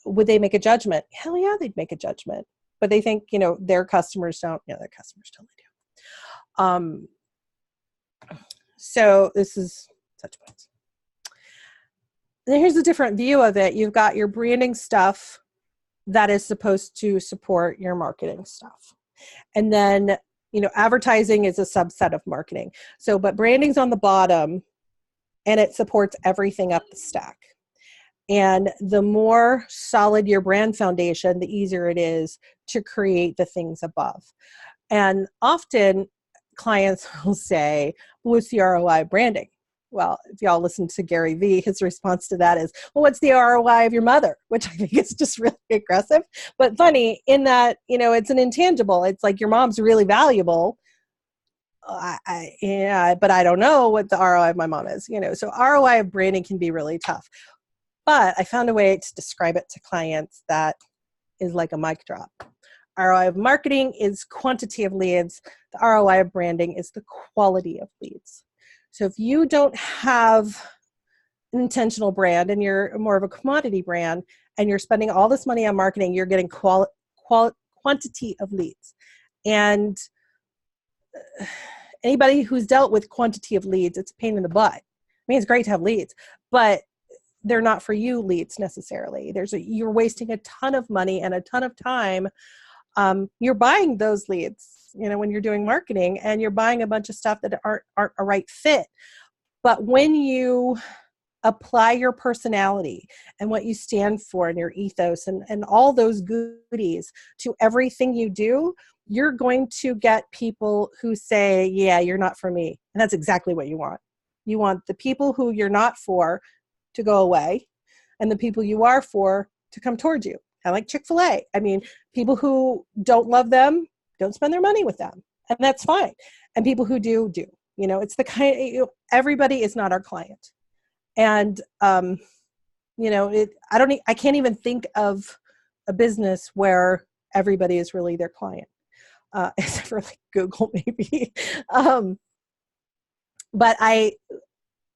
would they make a judgment? Hell yeah, they'd make a judgment. But they think, their customers don't. Their customers totally do. So this is touch points. And here's a different view of it. You've got your branding stuff that is supposed to support your marketing stuff. And then, advertising is a subset of marketing. So, but branding's on the bottom, and it supports everything up the stack. And the more solid your brand foundation, the easier it is to create the things above. And often clients will say, what's the ROI of branding? Well, if y'all listen to Gary Vee, his response to that is, well, what's the ROI of your mother? Which I think is just really aggressive, but funny in that, it's an intangible. It's like your mom's really valuable. Yeah, but I don't know what the ROI of my mom is, so ROI of branding can be really tough. But I found a way to describe it to clients that is like a mic drop. ROI of marketing is quantity of leads. The ROI of branding is the quality of leads. So if you don't have an intentional brand and you're more of a commodity brand and you're spending all this money on marketing, you're getting quantity of leads. And anybody who's dealt with quantity of leads, it's a pain in the butt. I mean, it's great to have leads, but they're not for you leads necessarily. You're wasting a ton of money and a ton of time you're buying those leads, you know, when you're doing marketing, and you're buying a bunch of stuff that aren't a right fit. But when you apply your personality and what you stand for and your ethos and all those goodies to everything you do, you're going to get people who say, yeah, you're not for me. And that's exactly what you want. You want the people who you're not for to go away, and the people you are for to come towards you. I like Chick-fil-A. I mean, people who don't love them, don't spend their money with them. And that's fine. And people who do, do. You know, it's the kind, everybody is not our client. And, you know, I can't even think of a business where everybody is really their client, except for like Google maybe. But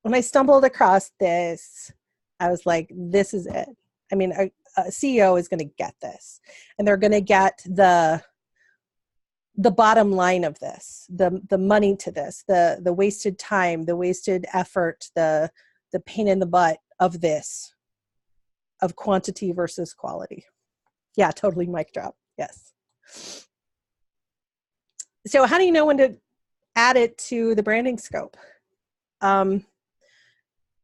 when I stumbled across this, I was like, this is it. I mean, a CEO is going to get this, and they're going to get the bottom line of this, the money to this, the wasted time, the wasted effort, the pain in the butt of this, of quantity versus quality. Yeah, totally mic drop. Yes. So how do you know when to add it to the branding scope?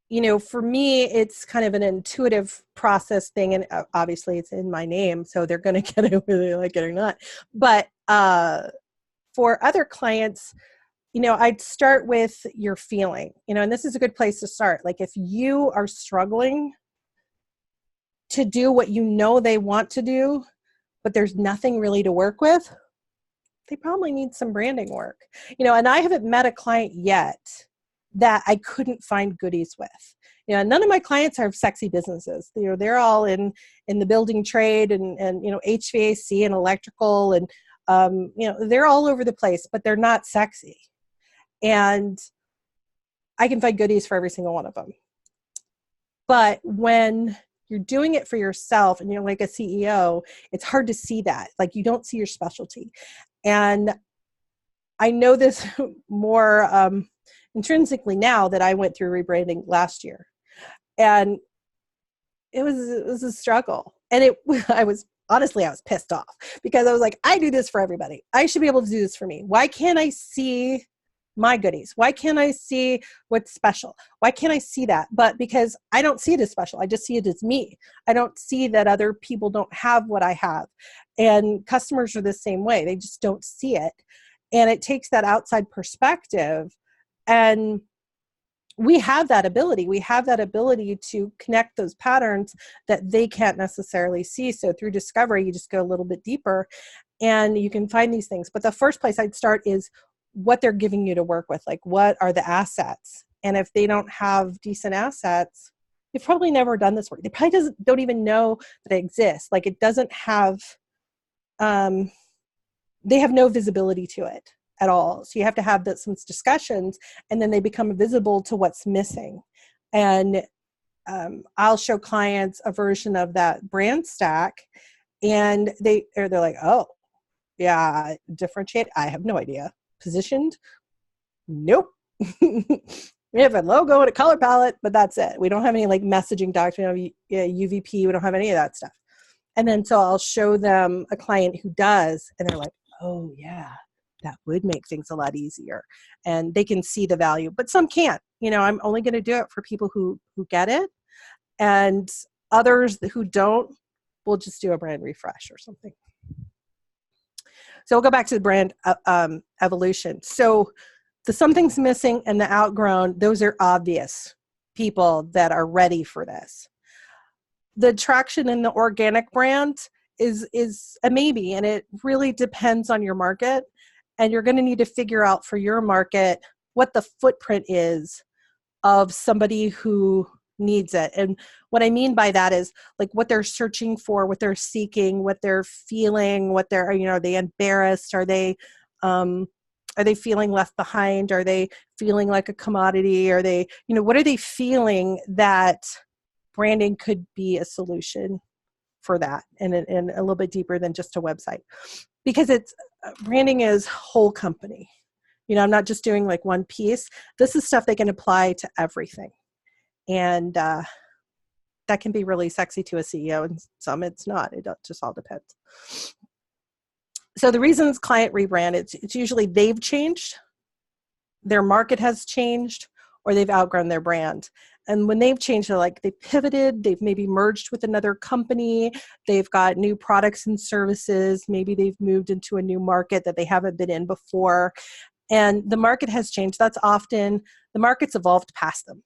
You know, for me, it's kind of an intuitive process thing, and obviously it's in my name, so they're going to get it whether they like it or not. But for other clients, you know, I'd start with your feeling, you know, and this is a good place to start. Like if you are struggling to do what you know they want to do, but there's nothing really to work with, they probably need some branding work. You know, and I haven't met a client yet that I couldn't find goodies with. You know, none of my clients have sexy businesses. You know, they're all in the building trade and you know, HVAC and electrical, and you know, they're all over the place, but they're not sexy. And I can find goodies for every single one of them. But when you're doing it for yourself and you're like a CEO, it's hard to see that. Like you don't see your specialty. And I know this more intrinsically now that I went through rebranding last year. And it was a struggle. And I was pissed off because I was like, I do this for everybody. I should be able to do this for me. Why can't I see my goodies? Why can't I see what's special? Why can't I see that? But because I don't see it as special, I just see it as me. I don't see that other people don't have what I have. And customers are the same way. They just don't see it. And it takes that outside perspective. And we have that ability. We have that ability to connect those patterns that they can't necessarily see. So through discovery, you just go a little bit deeper and you can find these things. But the first place I'd start is what they're giving you to work with. Like, what are the assets? And if they don't have decent assets, they've probably never done this work. They probably don't even know that it exists. Like it doesn't have, they have no visibility to it at all. So you have to have some discussions, and then they become visible to what's missing. And I'll show clients a version of that brand stack, and they're like, oh, yeah, differentiate. I have no idea. Positioned? Nope. We have a logo and a color palette, but that's it. We don't have any like messaging document, UVP. We don't have any of that stuff. And then so I'll show them a client who does, and they're like, oh yeah, that would make things a lot easier. And they can see the value, but some can't. You know, I'm only going to do it for people who get it, and others who don't, we'll just do a brand refresh or something. So we'll go back to the brand evolution. So the something's missing and the outgrown, those are obvious people that are ready for this. The traction in the organic brand is a maybe, and it really depends on your market. And you're going to need to figure out for your market what the footprint is of somebody who needs it. And what I mean by that is like what they're searching for, what they're seeking, what they're feeling, what they're, you know, are they embarrassed? Are they feeling left behind? Are they feeling like a commodity? Are they, you know, what are they feeling that branding could be a solution for that, and a little bit deeper than just a website? Because branding is whole company. You know, I'm not just doing like one piece. This is stuff they can apply to everything. And that can be really sexy to a CEO, and some it's not. It just all depends. So the reasons client rebrand, it's usually they've changed, their market has changed, or they've outgrown their brand. And when they've changed, they're like, they've pivoted, they've maybe merged with another company, they've got new products and services, maybe they've moved into a new market that they haven't been in before, and the market has changed. That's often, the market's evolved past them.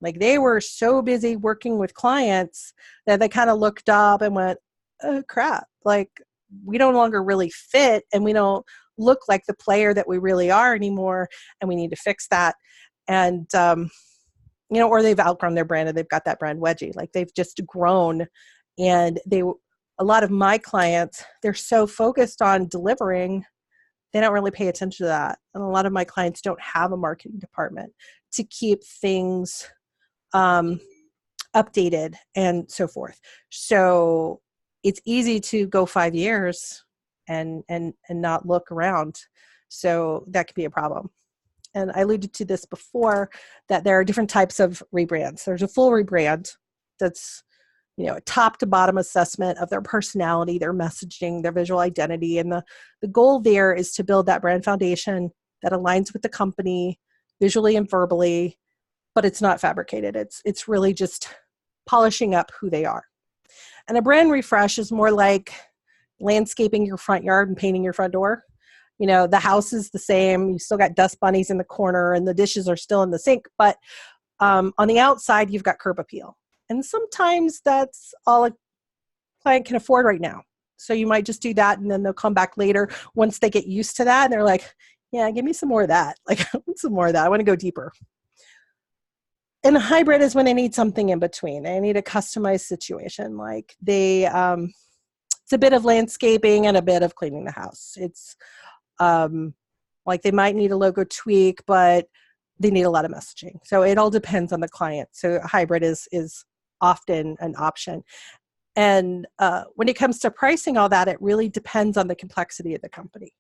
Like they were so busy working with clients that they kind of looked up and went, oh crap, like we no longer really fit and we don't look like the player that we really are anymore, and we need to fix that. And or they've outgrown their brand and they've got that brand wedgie. Like they've just grown, and a lot of my clients, they're so focused on delivering, they don't really pay attention to that. And a lot of my clients don't have a marketing department to keep things updated and so forth. So it's easy to go 5 years and not look around. So that could be a problem. And I alluded to this before, that there are different types of rebrands. There's a full rebrand that's, a top to bottom assessment of their personality, their messaging, their visual identity. And the goal there is to build that brand foundation that aligns with the company visually and verbally, but it's not fabricated. It's really just polishing up who they are. And a brand refresh is more like landscaping your front yard and painting your front door. The house is the same. You still got dust bunnies in the corner and the dishes are still in the sink, but on the outside, you've got curb appeal. And sometimes that's all a client can afford right now. So you might just do that, and then they'll come back later once they get used to that. And they're like, yeah, give me some more of that. Like, I want some more of that. I want to go deeper. And a hybrid is when they need something in between. They need a customized situation. Like it's a bit of landscaping and a bit of cleaning the house. It's like they might need a logo tweak, but they need a lot of messaging. So it all depends on the client. So a hybrid is often an option. And when it comes to pricing all that, it really depends on the complexity of the company.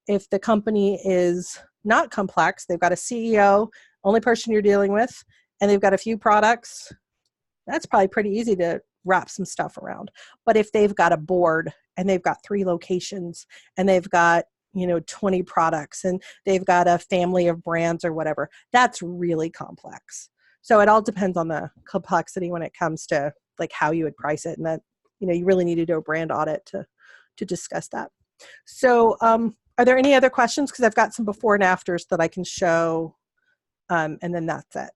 If the company is not complex, they've got a CEO, only person you're dealing with, and they've got a few products, that's probably pretty easy to wrap some stuff around. But if they've got a board and they've got 3 locations and they've got 20 products and they've got a family of brands or whatever, that's really complex. So it all depends on the complexity when it comes to like how you would price it. And that, you really need to do a brand audit to discuss that. So are there any other questions? Because I've got some before and afters that I can show. And then that's it.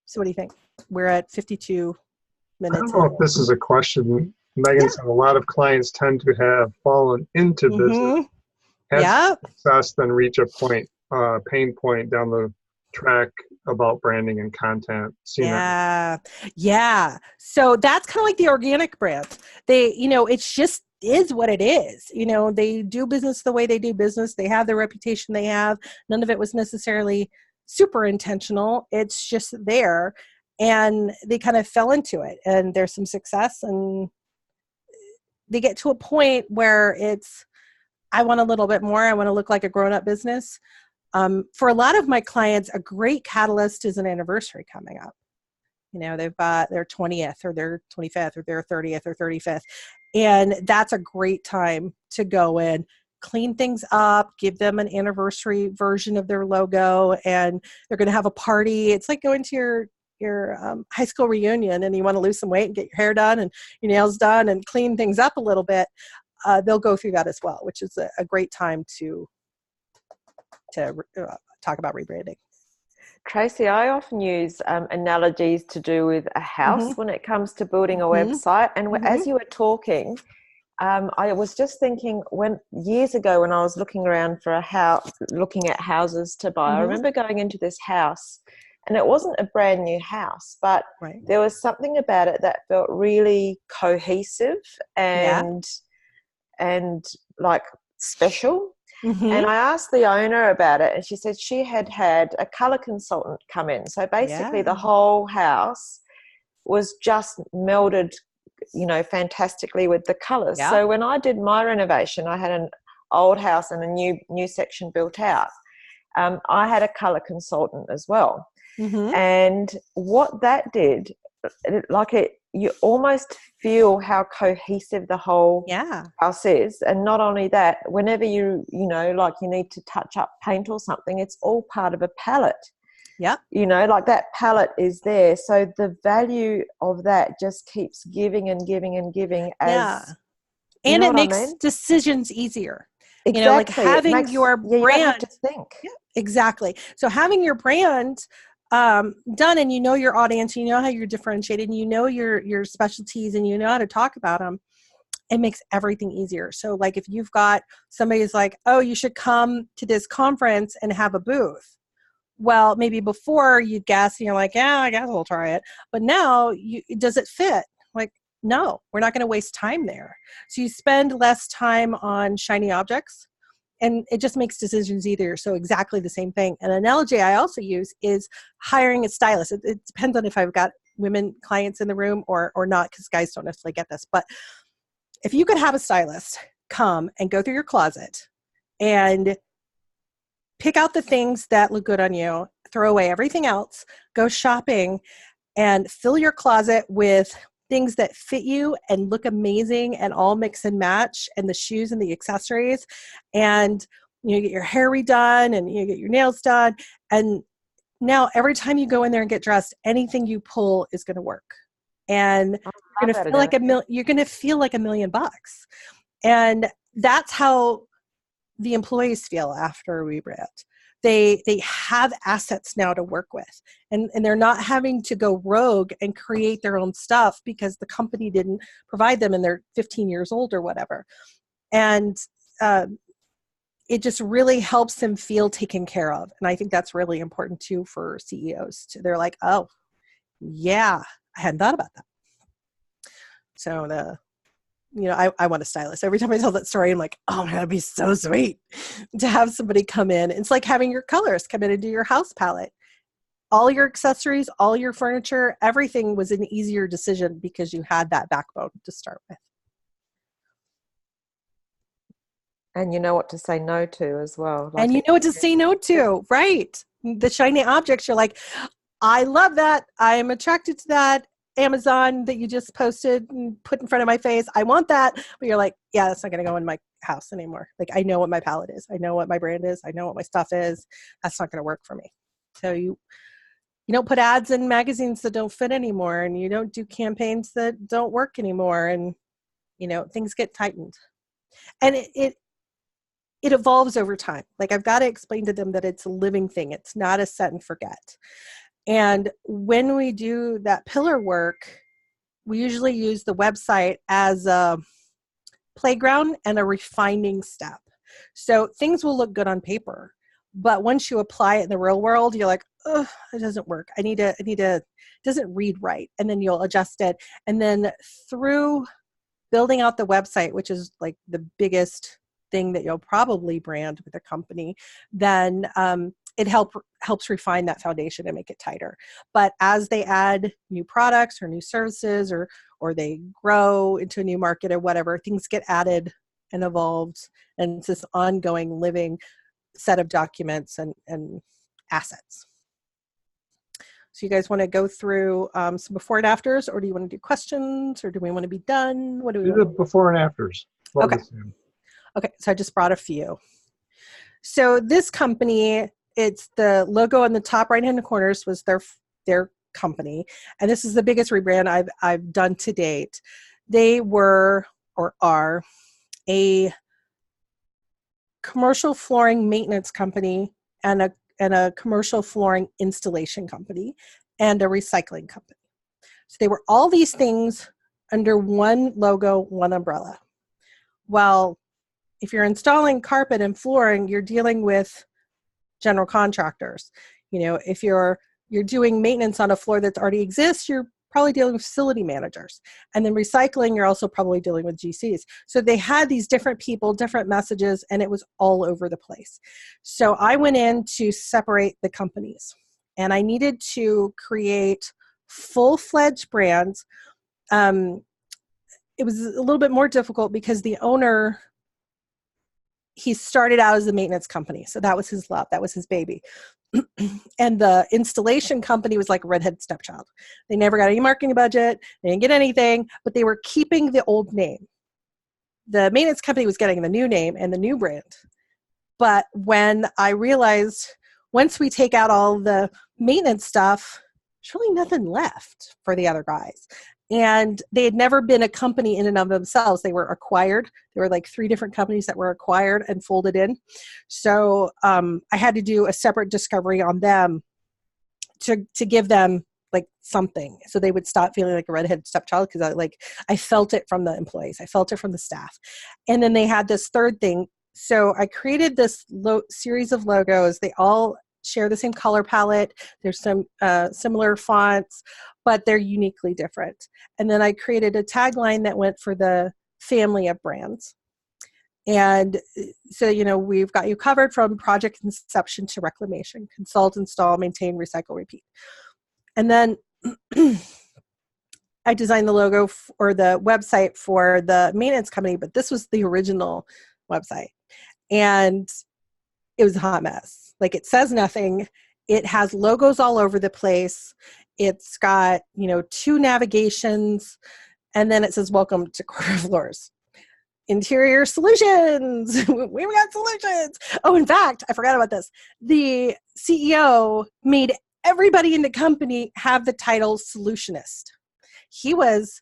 So what do you think? We're at 52 minutes. I don't know if this is a question. Megan said a lot of clients tend to have fallen into business, had success, then reach a pain point down the track about branding and content. Yeah. So that's kind of like the organic brand. They, it's just is what it is. They do business the way they do business. They have the reputation they have. None of it was necessarily super intentional. It's just there. And they kind of fell into it. And there's some success, and they get to a point where I want a little bit more. I want to look like a grown-up business. For a lot of my clients, a great catalyst is an anniversary coming up. They've got their 20th or their 25th or their 30th or 35th. And that's a great time to go in, clean things up, give them an anniversary version of their logo, and they're going to have a party. It's like going to your high school reunion and you want to lose some weight and get your hair done and your nails done and clean things up a little bit. They'll go through that as well, which is a great time to talk about rebranding. Tracy, I often use analogies to do with a house when it comes to building a website. And as you were talking, I was just thinking years ago when I was looking around for a house, looking at houses to buy, I remember going into this house, and it wasn't a brand new house, but there was something about it that felt really cohesive and like special. And I asked the owner about it, and she said she had a color consultant come in. So basically the whole house was just melded, fantastically with the colors. Yeah. So when I did my renovation, I had an old house and a new section built out. I had a color consultant as well. And what that did, you almost feel how cohesive the whole house is. And not only that, whenever you know, like you need to touch up paint or something, it's all part of a palette. Yep. You know, like that palette is there. So the value of that just keeps giving and giving and giving as and it makes decisions easier. Exactly. You know, like having your brand. You don't have to think. Yeah, exactly. So having your brand done, and you know your audience, you know how you're differentiated, and you know your specialties, and you know how to talk about them, it makes everything easier. So like if you've got somebody who's like, oh, you should come to this conference and have a booth. Well, maybe before you'd guess, and you're like, yeah, I guess we'll try it. But now, does it fit? Like, no, we're not going to waste time there. So you spend less time on shiny objects, and it just makes decisions easier. So exactly the same thing. An analogy I also use is hiring a stylist. It depends on if I've got women clients in the room or not, because guys don't necessarily get this. But if you could have a stylist come and go through your closet and pick out the things that look good on you, throw away everything else, go shopping, and fill your closet with things that fit you and look amazing and all mix and match, and the shoes and the accessories, and you get your hair redone and you get your nails done. And now every time you go in there and get dressed, anything you pull is going to work. And you're going to feel like $1 million. And that's how the employees feel after a rebrand. They have assets now to work with, and they're not having to go rogue and create their own stuff because the company didn't provide them and they're 15 years old or whatever. And it just really helps them feel taken care of. And I think that's really important too for CEOs. They're like, oh, yeah, I hadn't thought about that. So I want a stylist. Every time I tell that story, I'm like, oh, man, that'd be so sweet to have somebody come in. It's like having your colorist come in and do your house palette. All your accessories, all your furniture, everything was an easier decision because you had that backbone to start with. And you know what to say no to as well. And you know what to say no to, right? The shiny objects, you're like, I love that. I'm attracted to that. Amazon that you just posted and put in front of my face. I want that. But you're like, yeah, that's not going to go in my house anymore. Like, I know what my palette is. I know what my brand is. I know what my stuff is. That's not going to work for me. So you don't put ads in magazines that don't fit anymore, and you don't do campaigns that don't work anymore. And, things get tightened. And it evolves over time. Like, I've got to explain to them that it's a living thing. It's not a set and forget. And when we do that pillar work, we usually use the website as a playground and a refining step. So things will look good on paper, but once you apply it in the real world, you're like, oh, it doesn't work. It doesn't read right. And then you'll adjust it. And then through building out the website, which is like the biggest thing that you'll probably brand with a company, then it helps refine that foundation and make it tighter. But as they add new products or new services or they grow into a new market or whatever, things get added and evolved, and it's this ongoing living set of documents and assets. So you guys want to go through some before and afters, or do you want to do questions, or do we want to be done? What do we do? The before and afters. Okay. Okay, so I just brought a few. So this company, it's the logo on the top right-hand corners was their company, and this is the biggest rebrand I've done to date. They were or are a commercial flooring maintenance company and a commercial flooring installation company and a recycling company. So they were all these things under one logo, one umbrella. Well, if you're installing carpet and flooring, you're dealing with general contractors. If you're doing maintenance on a floor that already exists, you're probably dealing with facility managers. And then recycling, you're also probably dealing with GCs. So they had these different people, different messages, and it was all over the place. So I went in to separate the companies, and I needed to create full-fledged brands. It was a little bit more difficult because the owner, he started out as a maintenance company. So that was his love. That was his baby. And the installation company was like a redheaded stepchild. They never got any marketing budget. They didn't get anything, but they were keeping the old name. The maintenance company was getting the new name and the new brand. But when I realized once we take out all the maintenance stuff, there's really nothing left for the other guys. And they had never been a company in and of themselves. They were acquired. There were like 3 different companies that were acquired and folded in. I had to do a separate discovery on them to give them like something, so they would stop feeling like a redheaded stepchild, because I felt it from the employees. I felt it from the staff. And then they had this third thing. So I created this series of logos. They all share the same color palette. There's some similar fonts, but they're uniquely different. And then I created a tagline that went for the family of brands. And so, we've got you covered from project inception to reclamation: consult, install, maintain, recycle, repeat. And then I designed the logo or the website for the maintenance company, but this was the original website. And it was a hot mess. Like, it says nothing. It has logos all over the place. It's got, 2 navigations, and then it says, welcome to Corporate Floors. Interior solutions. We got solutions. Oh, in fact, I forgot about this. The CEO made everybody in the company have the title solutionist. He was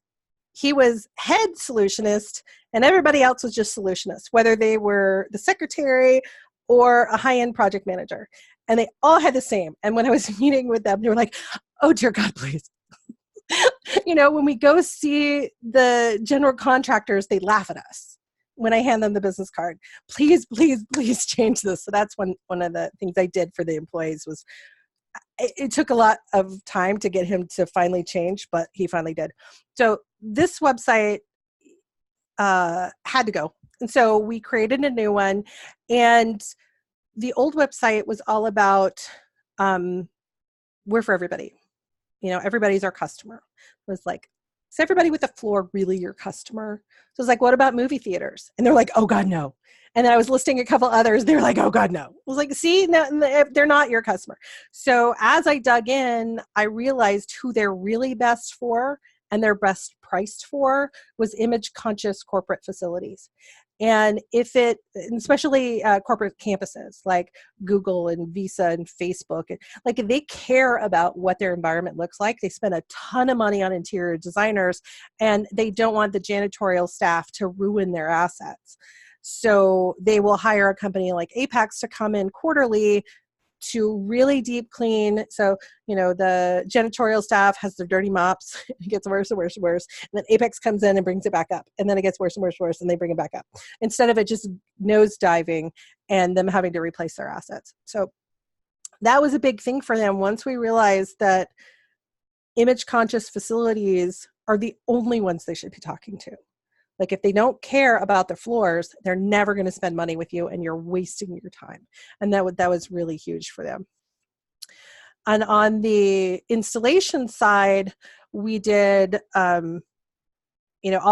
head solutionist, and everybody else was just solutionist, whether they were the secretary or a high-end project manager. And they all had the same. And when I was meeting with them, they were like, oh, dear God, please. When we go see the general contractors, they laugh at us when I hand them the business card. Please, please, please change this. So that's one of the things I did for the employees. Was it took a lot of time to get him to finally change, but he finally did. So this website had to go. And so we created a new one. And the old website was all about we're for everybody. Everybody's our customer. It was like, is everybody with a floor really your customer? So it's like, what about movie theaters? And they're like, oh God, no. And then I was listing a couple others. They're like, oh God, no. I was like, see, no, they're not your customer. So as I dug in, I realized who they're really best for and they're best priced for was image conscious corporate facilities. And especially corporate campuses like Google and Visa and Facebook, like they care about what their environment looks like. They spend a ton of money on interior designers, and they don't want the janitorial staff to ruin their assets. So they will hire a company like Apex to come in quarterly to really deep clean. So, the janitorial staff has their dirty mops. It gets worse and worse and worse. And then Apex comes in and brings it back up. And then it gets worse and worse and worse, and they bring it back up. Instead of it just nose diving and them having to replace their assets. So that was a big thing for them once we realized that image conscious facilities are the only ones they should be talking to. Like, if they don't care about their floors, they're never going to spend money with you, and you're wasting your time. And that was really huge for them. And on the installation side, we did, all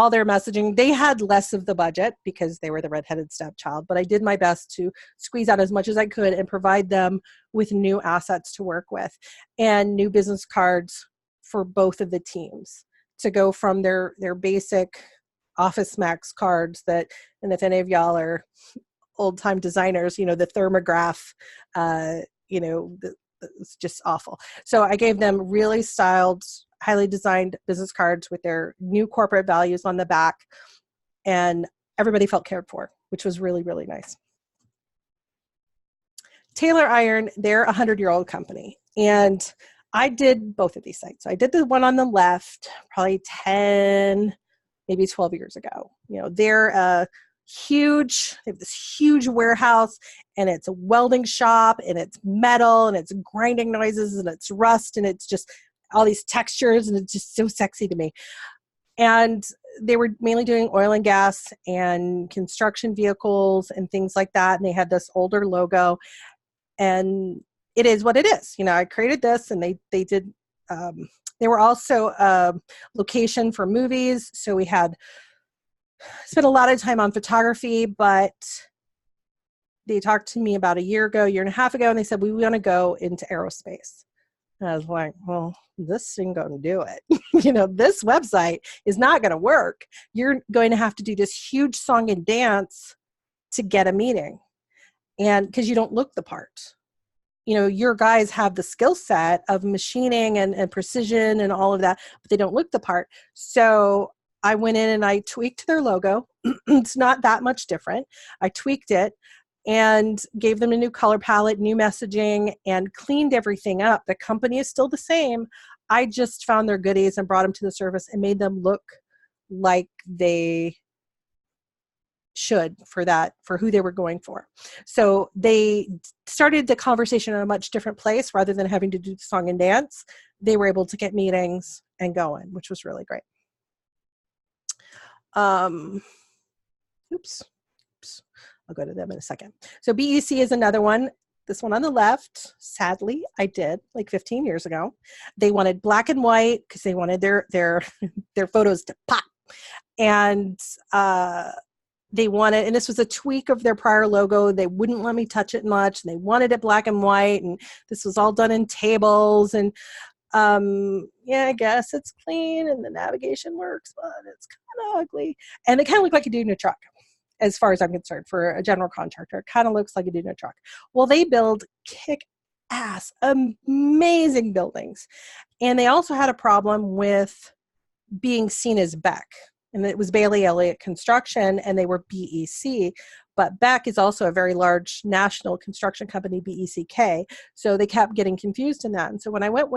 their messaging. They had less of the budget because they were the redheaded stepchild, but I did my best to squeeze out as much as I could and provide them with new assets to work with and new business cards for both of the teams to go from their basic Office Max cards that, and if any of y'all are old time designers, the thermograph, it's just awful. So I gave them really styled, highly designed business cards with their new corporate values on the back, and everybody felt cared for, which was really, really nice. Taylor Iron, they're a 100-year-old company, and I did both of these sites. So I did the one on the left, probably 10, maybe 12 years ago. They're they have this huge warehouse, and it's a welding shop, and it's metal, and it's grinding noises, and it's rust, and it's just all these textures, and it's just so sexy to me. And they were mainly doing oil and gas and construction vehicles and things like that. And they had this older logo, and it is what it is. I created this, and they did, they were also a location for movies. So we had spent a lot of time on photography, but they talked to me about a year and a half ago, and they said, we want to go into aerospace. And I was like, well, this ain't going to do it. This website is not going to work. You're going to have to do this huge song and dance to get a meeting. And because you don't look the part. Your guys have the skill set of machining and precision and all of that, but they don't look the part. So I went in and I tweaked their logo. It's not that much different. I tweaked it and gave them a new color palette, new messaging, and cleaned everything up. The company is still the same. I just found their goodies and brought them to the surface and made them look like they should for who they were going for. So they started the conversation in a much different place. Rather than having to do the song and dance, they were able to get meetings and going, which was really great. Oops. I'll go to them in a second. So BEC is another one. This one on the left, sadly, I did like 15 years ago. They wanted black and white because they wanted their photos to pop. And they wanted, and this was a tweak of their prior logo. They wouldn't let me touch it much, and they wanted it black and white. And this was all done in tables. And I guess it's clean and the navigation works, but it's kind of ugly. And they kind of look like a dude in a truck, as far as I'm concerned, for a general contractor. It kind of looks like a dude in a truck. Well, they build kick-ass, amazing buildings. And they also had a problem with being seen as Beck. And it was Bailey Elliott Construction, and they were BEC. But Beck is also a very large national construction company, BECK. So they kept getting confused in that. And so when I went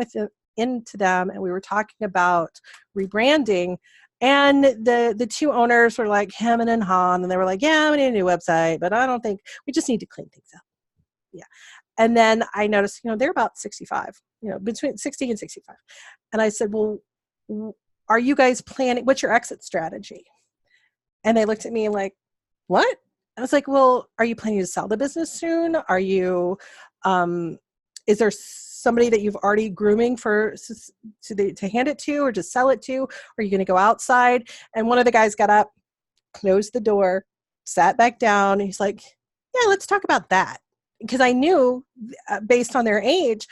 into them and we were talking about rebranding, and the two owners were like hemming and hawing, and they were like, yeah, we need a new website, but I don't think, we just need to clean things up. Yeah. And then I noticed, they're about 65, between 60 and 65. And I said, well, are you guys planning, what's your exit strategy? And they looked at me like, what? I was like, well, are you planning to sell the business soon? Are you, is there somebody that you've already grooming to hand it to or to sell it to? Or are you going to go outside? And one of the guys got up, closed the door, sat back down. And he's like, yeah, let's talk about that. Because I knew based on their age,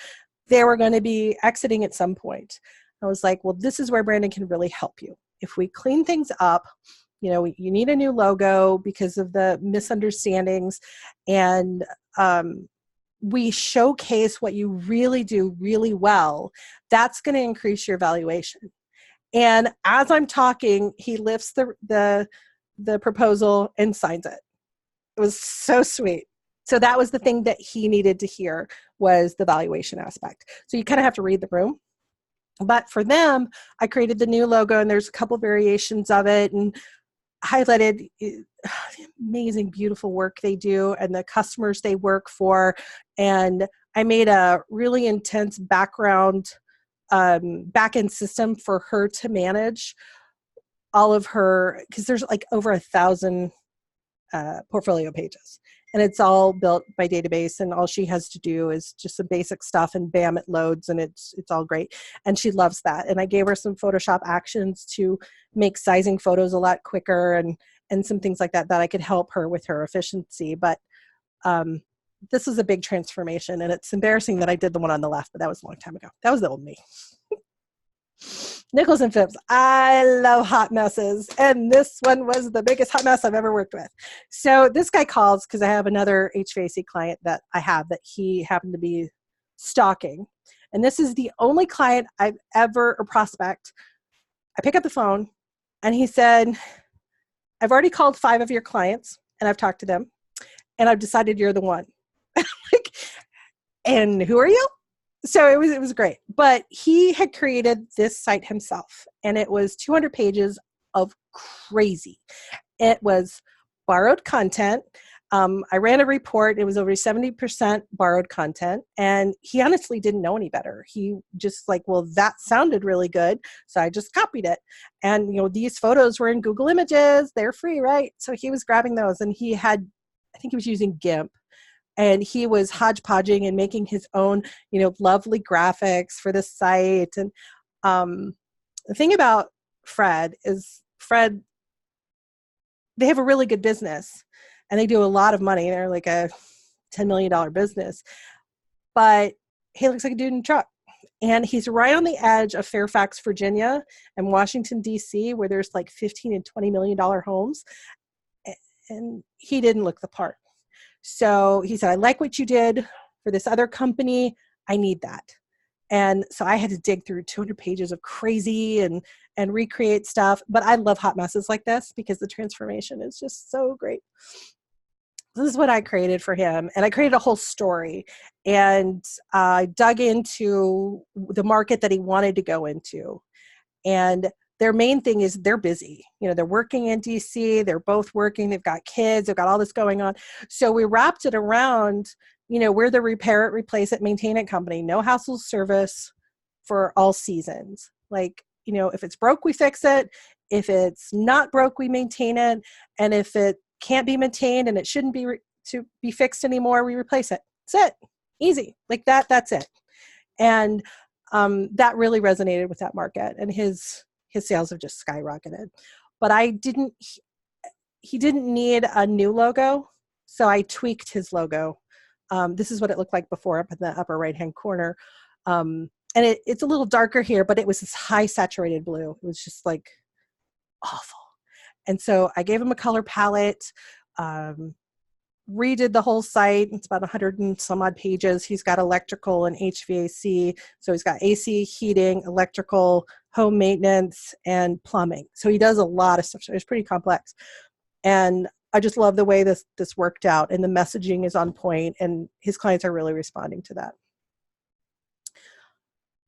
they were going to be exiting at some point. I was like, well, this is where branding can really help you. If we clean things up, you need a new logo because of the misunderstandings, and we showcase what you really do really well, that's going to increase your valuation. And as I'm talking, he lifts the proposal and signs it. It was so sweet. So that was the thing that he needed to hear, was the valuation aspect. So you kind of have to read the room. But for them, I created the new logo, and there's a couple variations of it, and highlighted the amazing, beautiful work they do and the customers they work for. And I made a really intense backend system for her to manage all of her, because there's like over 1,000 portfolio pages. And it's all built by database, and all she has to do is just some basic stuff, and bam, it loads, and it's all great. And she loves that. And I gave her some Photoshop actions to make sizing photos a lot quicker, and some things like that I could help her with her efficiency. But this was a big transformation, and it's embarrassing that I did the one on the left, but that was a long time ago. That was the old me. Nichols and Phipps. I love hot messes, and this one was the biggest hot mess I've ever worked with. So this guy calls because I have another HVAC client that I have that he happened to be stalking, and this is the only client I've ever, or prospect. I pick up the phone, and he said, I've already called 5 of your clients, and I've talked to them, and I've decided you're the one. Like, and who are you? So it was great. But he had created this site himself, and it was 200 pages of crazy. It was borrowed content. I ran a report. It was over 70% borrowed content, and he honestly didn't know any better. He just like, well, that sounded really good, so I just copied it. And these photos were in Google Images. They're free, right? So he was grabbing those, and I think he was using GIMP. And he was hodgepodging and making his own, lovely graphics for the site. And the thing about Fred, they have a really good business. and they do a lot of money. They're like a $10 million business, but he looks like a dude in a truck. And he's right on the edge of Fairfax, Virginia and Washington, D.C., where there's like $15 and $20 million homes. And he didn't look the part. So he said, I like what you did for this other company. I need that. And so I had to dig through 200 pages of crazy and recreate stuff. But I love hot messes like this because the transformation is just so great. This is what I created for him. And I created a whole story. And I dug into the market that he wanted to go into. And their main thing is they're busy. You know, they're working in DC. They're both working. They've got kids. They've got all this going on. So we wrapped it around, you know, we're the repair it, replace it, maintain it company. No hassle service for all seasons. Like, you know, if it's broke, we fix it. If it's not broke, we maintain it. And if it can't be maintained and it shouldn't be to be fixed anymore, we replace it. That's it. Easy. Like that. That's it. And that really resonated with that market. And his sales have just skyrocketed. But he didn't need a new logo. So I tweaked his logo. This is what it looked like before up in the upper right-hand corner. And it's a little darker here, but it was this high saturated blue. It was just like awful. And so I gave him a color palette, redid the whole site. It's about 100 and some odd pages. He's got electrical and HVAC. So he's got AC, heating, electrical, home maintenance, and plumbing. So he does a lot of stuff. So it's pretty complex. And I just love the way this worked out, and the messaging is on point, and his clients are really responding to that.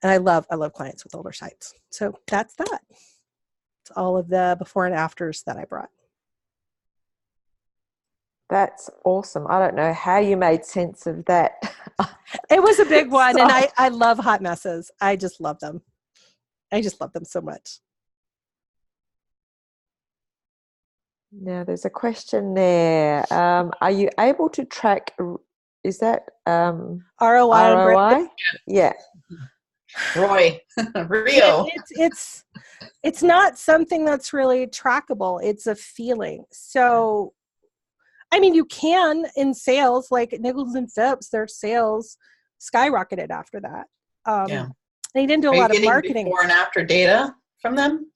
And I love clients with older sites. So that's that. It's all of the before and afters that I brought. That's awesome. I don't know how you made sense of that. It was a big one, and I love hot messes. I just love them. I just love them so much. Now, there's a question there. Are you able to track, is that ROI? Yeah. Roy, Rio. It's not something that's really trackable. It's a feeling. So, I mean, you can in sales, like Nichols and Phipps, their sales skyrocketed after that. Yeah. They didn't do a lot of marketing. Before and after data from them?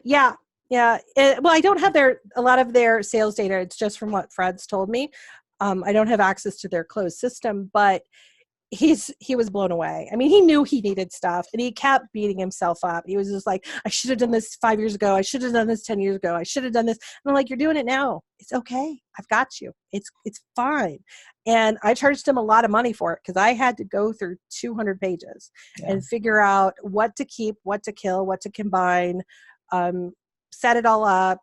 Yeah. Well, I don't have a lot of their sales data. It's just from what Fred's told me. I don't have access to their closed system, but he was blown away. I mean, he knew he needed stuff, and he kept beating himself up. He was just like, I should have done this 5 years ago. I should have done this 10 years ago. I should have done this. And I'm like, you're doing it now. It's okay. I've got you. It's fine. And I charged him a lot of money for it because I had to go through 200 pages and figure out what to keep, what to kill, what to combine, set it all up,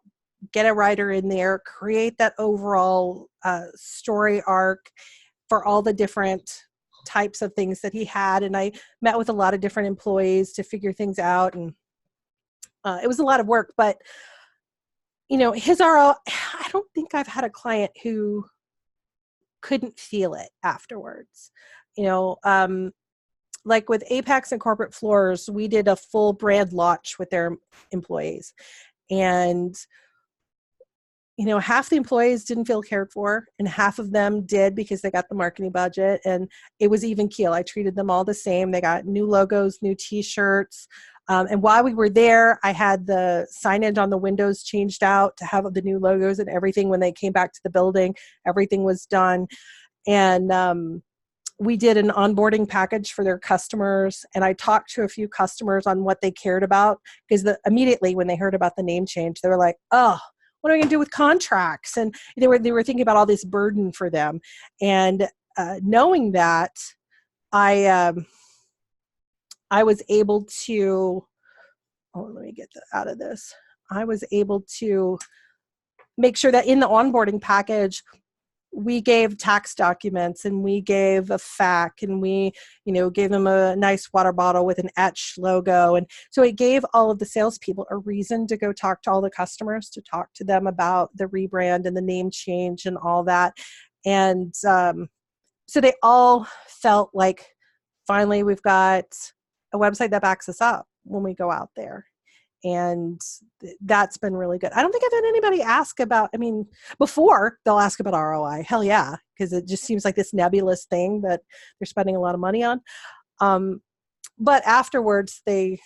get a writer in there, create that overall story arc for all the different types of things that he had. And I met with a lot of different employees to figure things out. And it was a lot of work, but you know, his RO, I don't think I've had a client who couldn't feel it afterwards. You know, like with Apex and Corporate Floors, we did a full brand launch with their employees. And you know, half the employees didn't feel cared for, and half of them did because they got the marketing budget, and it was even keel. I treated them all the same. They got new logos, new t-shirts. And while we were there, I had the signage on the windows changed out to have the new logos and everything. When they came back to the building, everything was done. And we did an onboarding package for their customers. And I talked to a few customers on what they cared about, because immediately when they heard about the name change, they were like, oh, what are we going to do with contracts? And they were thinking about all this burden for them. And knowing that, I was able to, let me get out of this. I was able to make sure that in the onboarding package, we gave tax documents, and we gave a FAQ, and we, you know, gave them a nice water bottle with an etched logo. And so it gave all of the salespeople a reason to go talk to all the customers, to talk to them about the rebrand and the name change and all that. And so they all felt like, finally, we've got a website that backs us up when we go out there. And that's been really good. I don't think I've had anybody ask about, I mean, before they'll ask about ROI. Hell yeah. Because it just seems like this nebulous thing that they're spending a lot of money on. But afterwards, they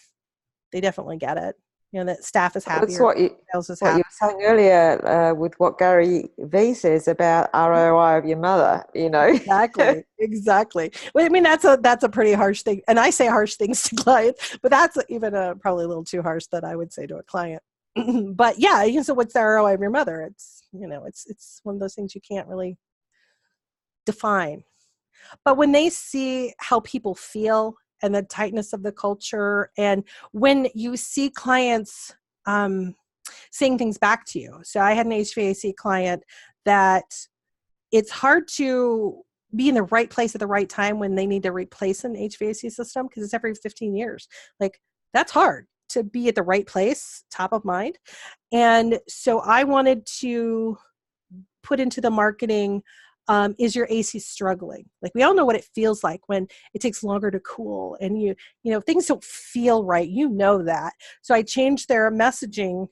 definitely get it. You know, that staff is happier. That's what you happy. were saying earlier with what Gary Vee says about ROI of your mother, you know. Exactly. Well, I mean, that's a pretty harsh thing. And I say harsh things to clients, but that's even probably a little too harsh that I would say to a client. But yeah, so what's the ROI of your mother? It's, you know, it's one of those things you can't really define. But when they see how people feel and the tightness of the culture, and when you see clients saying things back to you. So I had an HVAC client that it's hard to be in the right place at the right time when they need to replace an HVAC system, because it's every 15 years. Like, that's hard to be at the right place, top of mind. And so I wanted to put into the marketing, is your AC struggling? Like, we all know what it feels like when it takes longer to cool and you know, things don't feel right. You know that. So I changed their messaging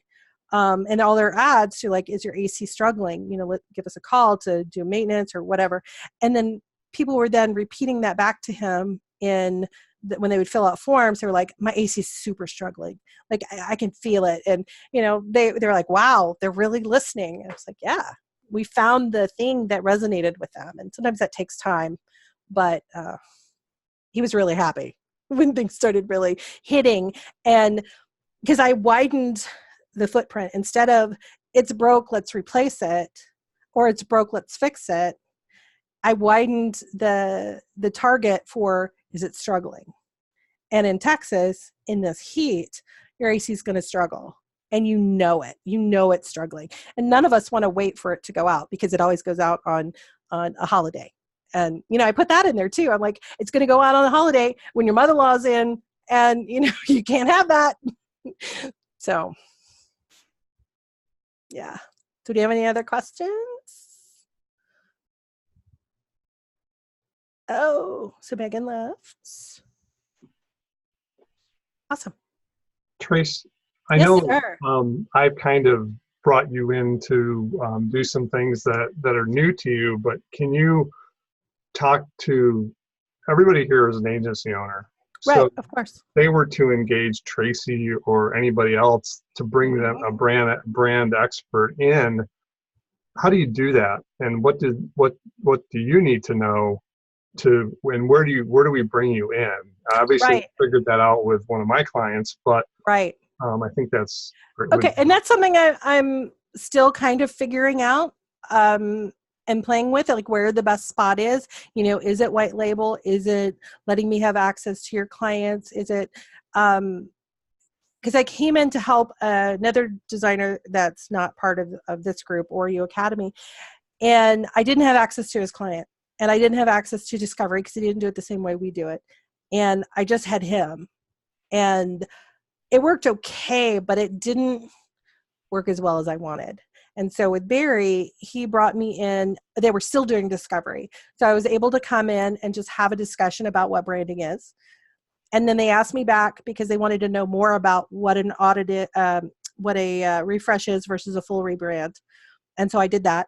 and all their ads to like, is your AC struggling? You know, give us a call to do maintenance or whatever. And then people were then repeating that back to him when they would fill out forms. They were like, my AC is super struggling. Like, I can feel it. And, you know, they're like, wow, they're really listening. And I was like, yeah. We found the thing that resonated with them. And sometimes that takes time, but he was really happy when things started really hitting. And because I widened the footprint, instead of it's broke, let's replace it, or it's broke, let's fix it, I widened the target for, is it struggling? And in Texas, in this heat, your AC is going to struggle. And you know it's struggling. And none of us want to wait for it to go out, because it always goes out on a holiday. And, you know, I put that in there too. I'm like, it's going to go out on a holiday when your mother-in-law's in, and, you know, you can't have that. So, yeah. So do you have any other questions? Oh, so Megan left. Awesome. Trace, I Yes, know sir. I've kind of brought you in to do some things that are new to you, but can you talk to everybody here as an agency owner? Right, So of course. they were to engage Tracy or anybody else to bring them a brand expert in. How do you do that? And what do you need to know and where do we bring you in? Obviously, Right. I figured that out with one of my clients, but right. I think that's Okay, and that's something I'm still kind of figuring out and playing with, like where the best spot is. You know, is it white label? Is it letting me have access to your clients? Is it because I came in to help another designer that's not part of this group, Oreo Academy, and I didn't have access to his client, and I didn't have access to discovery because he didn't do it the same way we do it, and I just had him, and it worked okay, but it didn't work as well as I wanted. And so with Barry, he brought me in. They were still doing discovery. So I was able to come in and just have a discussion about what branding is. And then they asked me back because they wanted to know more about what an audited, what a refresh is versus a full rebrand. And so I did that.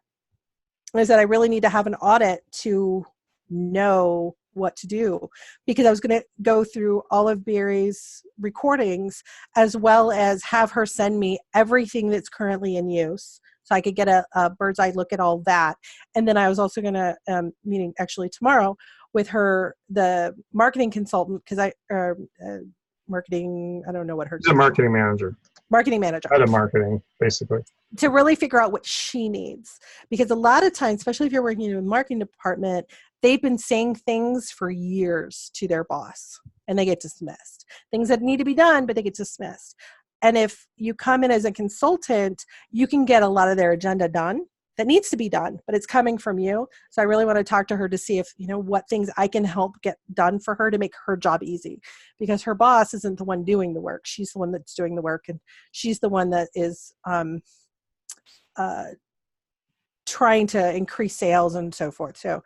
And I said, I really need to have an audit to know what to do, because I was going to go through all of Barry's recordings as well as have her send me everything that's currently in use, so I could get a bird's eye look at all that. And then I was also going to meeting actually tomorrow with her, the marketing consultant, because marketing, I don't know what her the marketing manager. Head of marketing, basically. To really figure out what she needs. Because a lot of times, especially if you're working in a marketing department, they've been saying things for years to their boss and they get dismissed. Things that need to be done, but they get dismissed. And if you come in as a consultant, you can get a lot of their agenda done that needs to be done, but it's coming from you. So I really want to talk to her to see if, you know, what things I can help get done for her to make her job easy, because her boss isn't the one doing the work. She's the one that's doing the work, and she's the one that is trying to increase sales and so forth. So,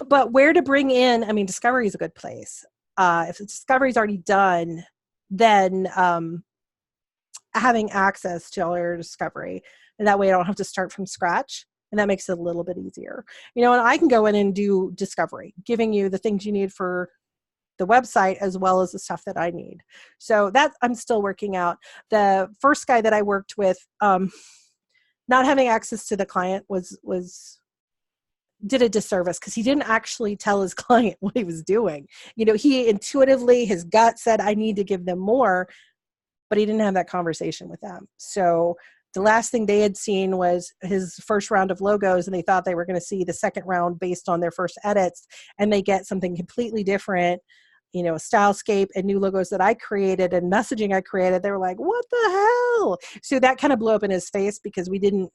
but where to bring in, I mean, discovery is a good place. If the discovery is already done, then having access to all your discovery. And that way I don't have to start from scratch. And that makes it a little bit easier. And I can go in and do discovery, giving you the things you need for the website as well as the stuff that I need. So that I'm still working out. The first guy that I worked with, not having access to the client did a disservice because he didn't actually tell his client what he was doing. He intuitively, his gut said, I need to give them more, but he didn't have that conversation with them. So the last thing they had seen was his first round of logos, and they thought they were going to see the second round based on their first edits, and they get something completely different, a stylescape and new logos that I created and messaging I created. They were like, what the hell? So that kind of blew up in his face because it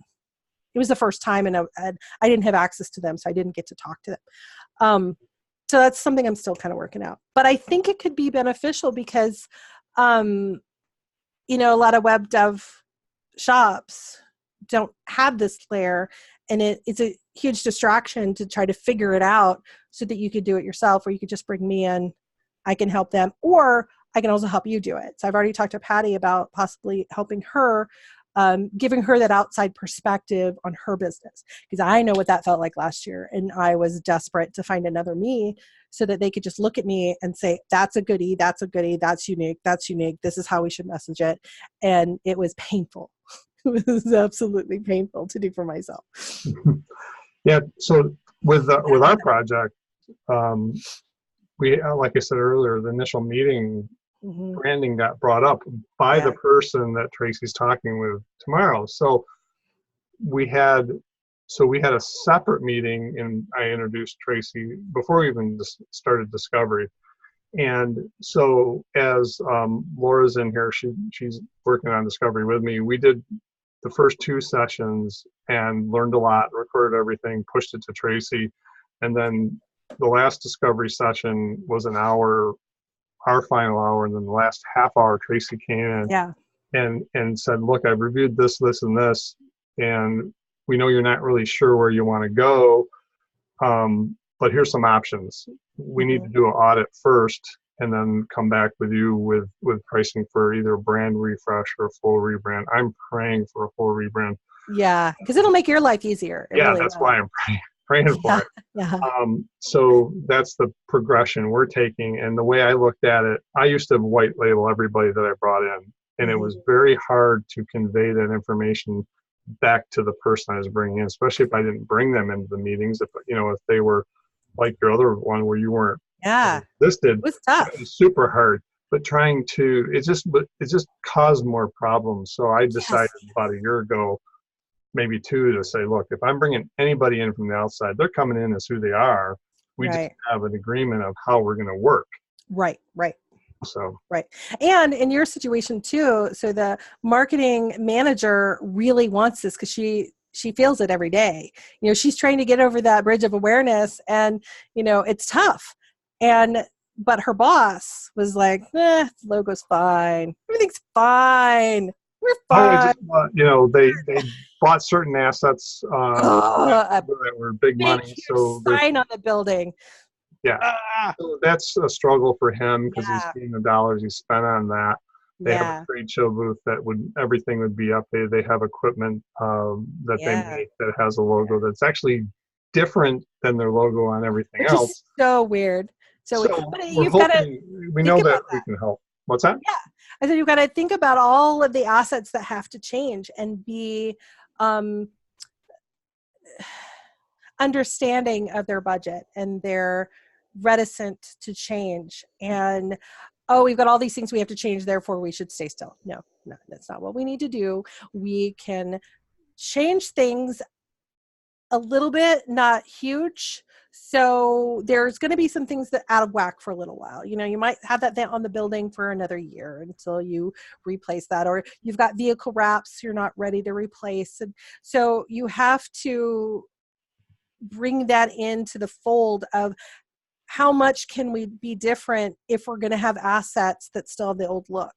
was the first time, and I didn't have access to them, so I didn't get to talk to them. So that's something I'm still kind of working out. But I think it could be beneficial because, a lot of web dev shops don't have this layer, and it's a huge distraction to try to figure it out so that you could do it yourself, or you could just bring me in. I can help them, or I can also help you do it. So I've already talked to Patty about possibly helping her, giving her that outside perspective on her business, because I know what that felt like last year, and I was desperate to find another me so that they could just look at me and say, that's a goodie, that's a goodie, that's unique, this is how we should message it. And it was painful. It was absolutely painful to do for myself. Yeah. So with our project, we, like I said earlier, the initial meeting, branding got brought up by the person that Tracy's talking with tomorrow. So we had a separate meeting, and I introduced Tracy before we even started discovery. And so as Laura's in here, she's working on discovery with me. We did the first 2 sessions and learned a lot, recorded everything, pushed it to Tracy, and then the last discovery session was an hour, our final hour, and then the last half hour, Tracy came in and said, look, I've reviewed this, and this, and we know you're not really sure where you want to go, but here's some options. We need to do an audit first and then come back with you with pricing for either a brand refresh or a full rebrand. I'm praying for a full rebrand. Yeah, because it'll make your life easier. That's why I'm praying for it. Yeah. So that's the progression we're taking. And the way I looked at it, I used to white label everybody that I brought in. And it was very hard to convey that information back to the person I was bringing in, especially if I didn't bring them into the meetings. If they were like your other one where you weren't listed, it was tough. It was super hard. But it just caused more problems. So I decided about a year ago, maybe 2, to say, look, if I'm bringing anybody in from the outside, they're coming in as who they are. We just have an agreement of how we're going to work. Right. So And in your situation too, so the marketing manager really wants this because she feels it every day. She's trying to get over that bridge of awareness, and it's tough. But her boss was like, the logo's fine, everything's fine. We're fine. They bought certain assets that were big money. So sign on the building. Yeah. So that's a struggle for him because he's seen the dollars he spent on that. They have a trade show booth everything would be updated. They have equipment that they make that has a logo that's actually different than their logo on everything Which else. Is so weird. So we know that we can help. What's that? Yeah. I said you've got to think about all of the assets that have to change and be understanding of their budget, and they're reticent to change. And we've got all these things we have to change, therefore we should stay still. No, that's not what we need to do. We can change things a little bit, not huge. So there's going to be some things that out of whack for a little while. You might have that on the building for another year until you replace that, or you've got vehicle wraps you're not ready to replace. And so you have to bring that into the fold of how much can we be different if we're going to have assets that still have the old look,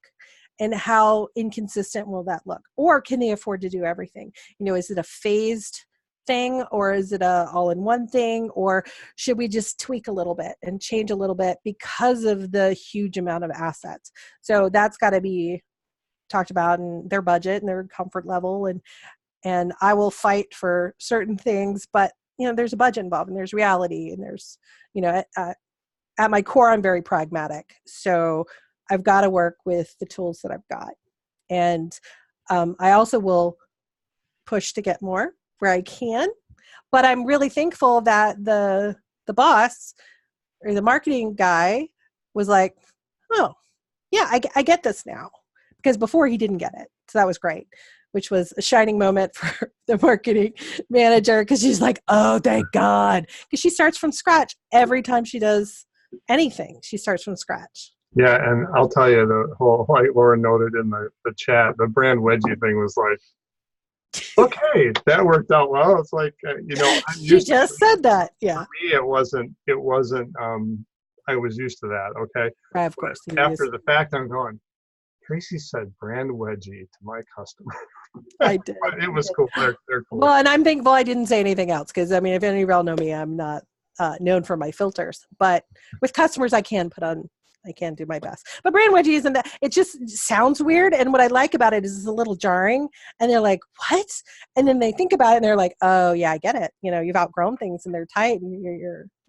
and how inconsistent will that look? Or can they afford to do everything? Is it a phased thing, or is it a all-in-one thing, or should we just tweak a little bit and change a little bit because of the huge amount of assets? So that's got to be talked about, and their budget and their comfort level, and I will fight for certain things, but there's a budget involved, and there's reality, and there's at my core, I'm very pragmatic. So I've got to work with the tools that I've got. And I also will push to get more where I can. But I'm really thankful that the boss or the marketing guy was like, oh, yeah, I get this now. Because before he didn't get it. So that was great, which was a shining moment for the marketing manager, because she's like, oh, thank God. Because she starts from scratch every time she does anything. She starts from scratch. Yeah, and I'll tell you, the whole, like Laura noted in the chat, the brand wedgie thing was like, okay, that worked out well. It's like, She just said that. Yeah. For me, it wasn't, I was used to that, okay? Right, of course. After the fact, I'm going, Tracy said brand wedgie to my customer. I did. It was cool. They're cool. Well, and I'm thankful I didn't say anything else, because, I mean, if any of y'all know me, I'm not known for my filters. But with customers, I can do my best. But brand wedgie isn't that. It just sounds weird. And what I like about it is it's a little jarring. And they're like, what? And then they think about it and they're like, oh, yeah, I get it. You've outgrown things and they're tight and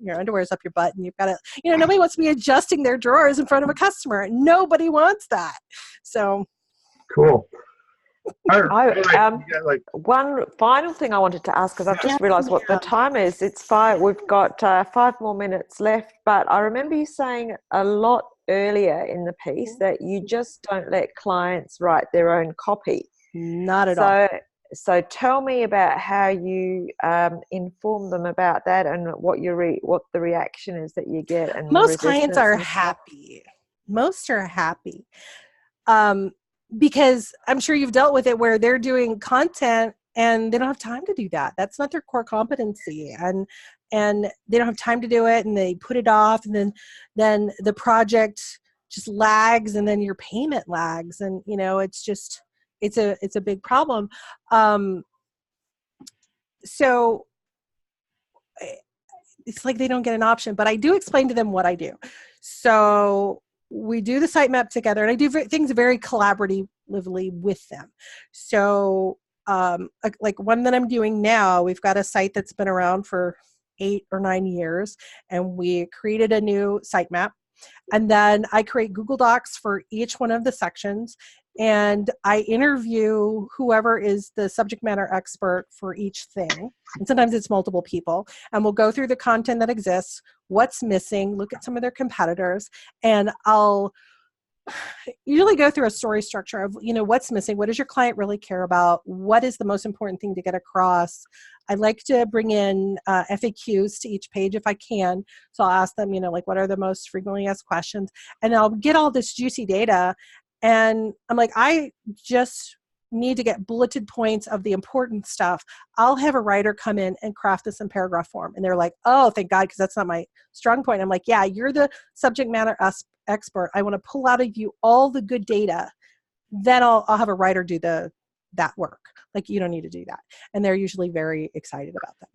your underwear's up your butt and you've got to, nobody wants to be adjusting their drawers in front of a customer. Nobody wants that. So. Cool. All right. One final thing I wanted to ask, because I've just realized what the time is. It's 5. We've got 5 more minutes left, but I remember you saying a lot earlier in the piece that you just don't let clients write their own copy. Not at all. So tell me about how you inform them about that, and what the reaction is that you get. And most clients are happy. Most are happy. Because I'm sure you've dealt with it, where they're doing content and they don't have time to do that. That's not their core competency, and they don't have time to do it, and they put it off, and then the project just lags, and then your payment lags, and it's just it's a big problem. So it's like they don't get an option, but I do explain to them what I do. So we do the sitemap together, and I do things very collaboratively with them. So like one that I'm doing now, we've got a site that's been around for 8 or 9 years, and we created a new sitemap. And then I create Google Docs for each one of the sections, and I interview whoever is the subject matter expert for each thing. And sometimes it's multiple people, and we'll go through the content that exists, what's missing, look at some of their competitors, and I'll usually go through a story structure of, what's missing, what does your client really care about, what is the most important thing to get across. I like to bring in FAQs to each page if I can. So I'll ask them, what are the most frequently asked questions, and I'll get all this juicy data. And I'm like, I just need to get bulleted points of the important stuff. I'll have a writer come in and craft this in paragraph form. And they're like, oh, thank God, because that's not my strong point. I'm like, yeah, you're the subject matter expert. I want to pull out of you all the good data. Then I'll have a writer do that work. Like, you don't need to do that. And they're usually very excited about that.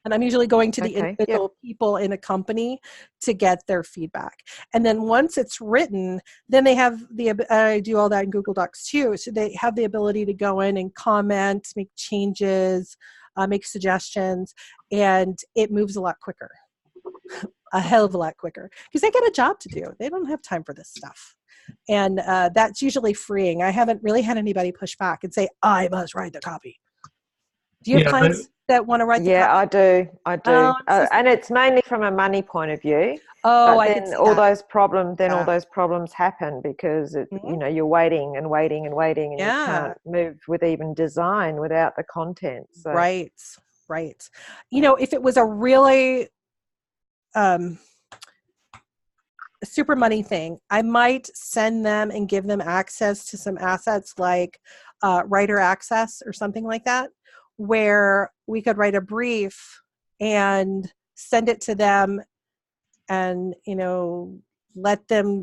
And I'm usually going to the individual people in a company to get their feedback. And then once it's written, then they have I do all that in Google Docs too. So they have the ability to go in and comment, make changes, make suggestions, and it moves a lot quicker, a hell of a lot quicker, because they get a job to do. They don't have time for this stuff. And that's usually freeing. I haven't really had anybody push back and say, I must write the copy. Do you have clients that want to write the copy? I do. And it's mainly from a money point of view. Oh, but I then can see all that. all those problems happen because you're waiting and waiting and waiting, and you can't move with even design without the content. So. Right. If it was a really super money thing, I might send them and give them access to some assets like writer access or something like that, where we could write a brief and send it to them and, let them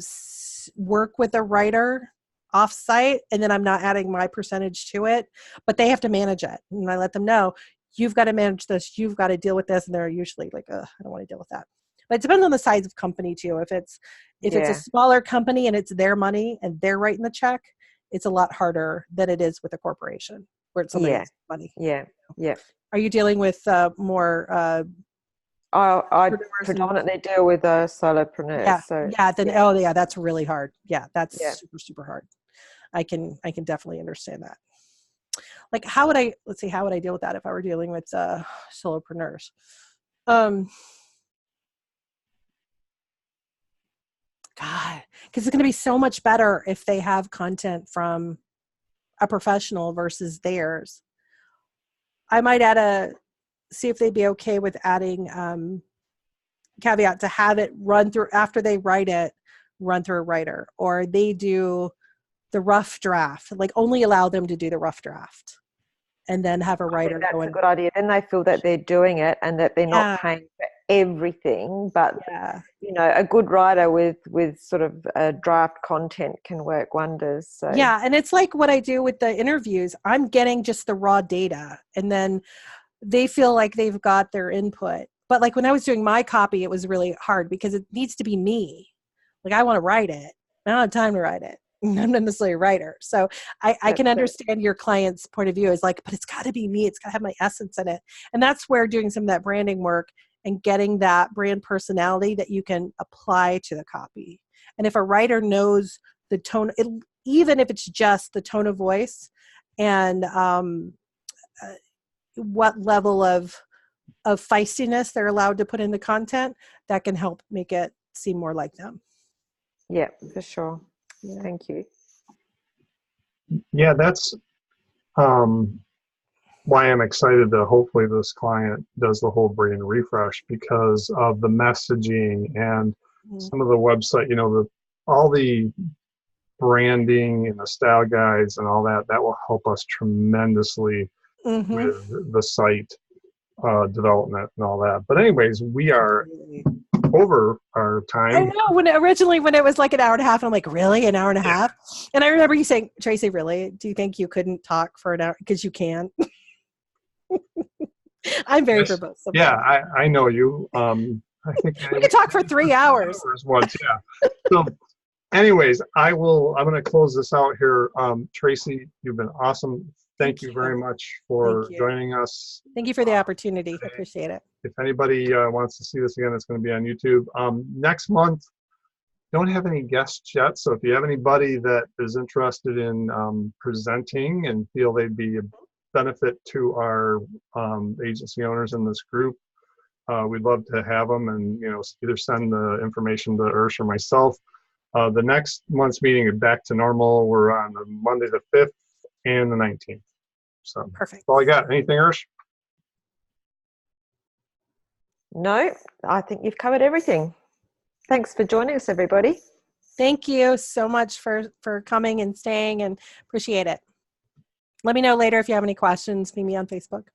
work with a writer offsite. And then I'm not adding my percentage to it, but they have to manage it. And I let them know, you've got to manage this, you've got to deal with this. And they're usually like, I don't want to deal with that. But it depends on the size of company too. If it's a smaller company and it's their money and they're writing the check, it's a lot harder than it is with a corporation where it's somebody else's money. Yeah. Yeah. Are you dealing with more I predominantly deal with solopreneurs. Yeah. So Oh yeah, that's really hard. Yeah, that's Yeah. super, super hard. I can definitely understand that. Like, how would I deal with that if I were dealing with solopreneurs? God, because it's going to be so much better if they have content from a professional versus theirs. I might see if they'd be okay with adding caveat to have it run through after they write it, run through a writer, or they do the rough draft, like only allow them to do the rough draft and then have a writer that's go in. a good idea. Then they feel that they're doing it and that they're not paying for everything, but a good writer with sort of draft content can work wonders. So and it's like what I do with the interviews. I'm getting just the raw data, and then they feel like they've got their input. But like when I was doing my copy, it was really hard because it needs to be me. Like I want to write it. I don't have time to write it. I'm not necessarily a writer. So I can understand your client's point of view is like, but it's got to be me. It's got to have my essence in it. And that's where doing some of that branding work and getting that brand personality that you can apply to the copy. And if a writer knows the tone, even if it's just the tone of voice and what level of feistiness they're allowed to put in the content, that can help make it seem more like them. Yeah, for sure. Yeah. Thank you. Yeah, that's why I'm excited that hopefully this client does the whole brand refresh, because of the messaging and some of the website, all the branding and the style guides and all that will help us tremendously with the site development and all that. But anyways, we are over our time. I know, when it was like an hour and a half, I'm like, really, an hour and a half? And I remember you saying, Tracy, really, do you think you couldn't talk for an hour? Because you can. I'm very verbose. Yeah, I know you. I think we could talk for 3 hours. Once, yeah. So anyways, I'm going to close this out here. Tracy, you've been awesome. Thank you very much for joining us. Thank you for the opportunity. I appreciate it. If anybody wants to see this again, it's going to be on YouTube. Next month, don't have any guests yet. So if you have anybody that is interested in presenting and feel they'd be a benefit to our agency owners in this group, we'd love to have them, and either send the information to Ursh or myself. The next month's meeting is back to normal. We're on the Monday the 5th and the 19th. So perfect. That's all I got. Anything, Ursh? No, I think you've covered everything. Thanks for joining us, everybody. Thank you so much for coming and staying, and appreciate it. Let me know later if you have any questions. Meet me on Facebook.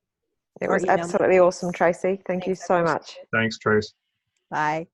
It was absolutely awesome, Tracy. Thanks you so much. Thanks, Trace. Bye.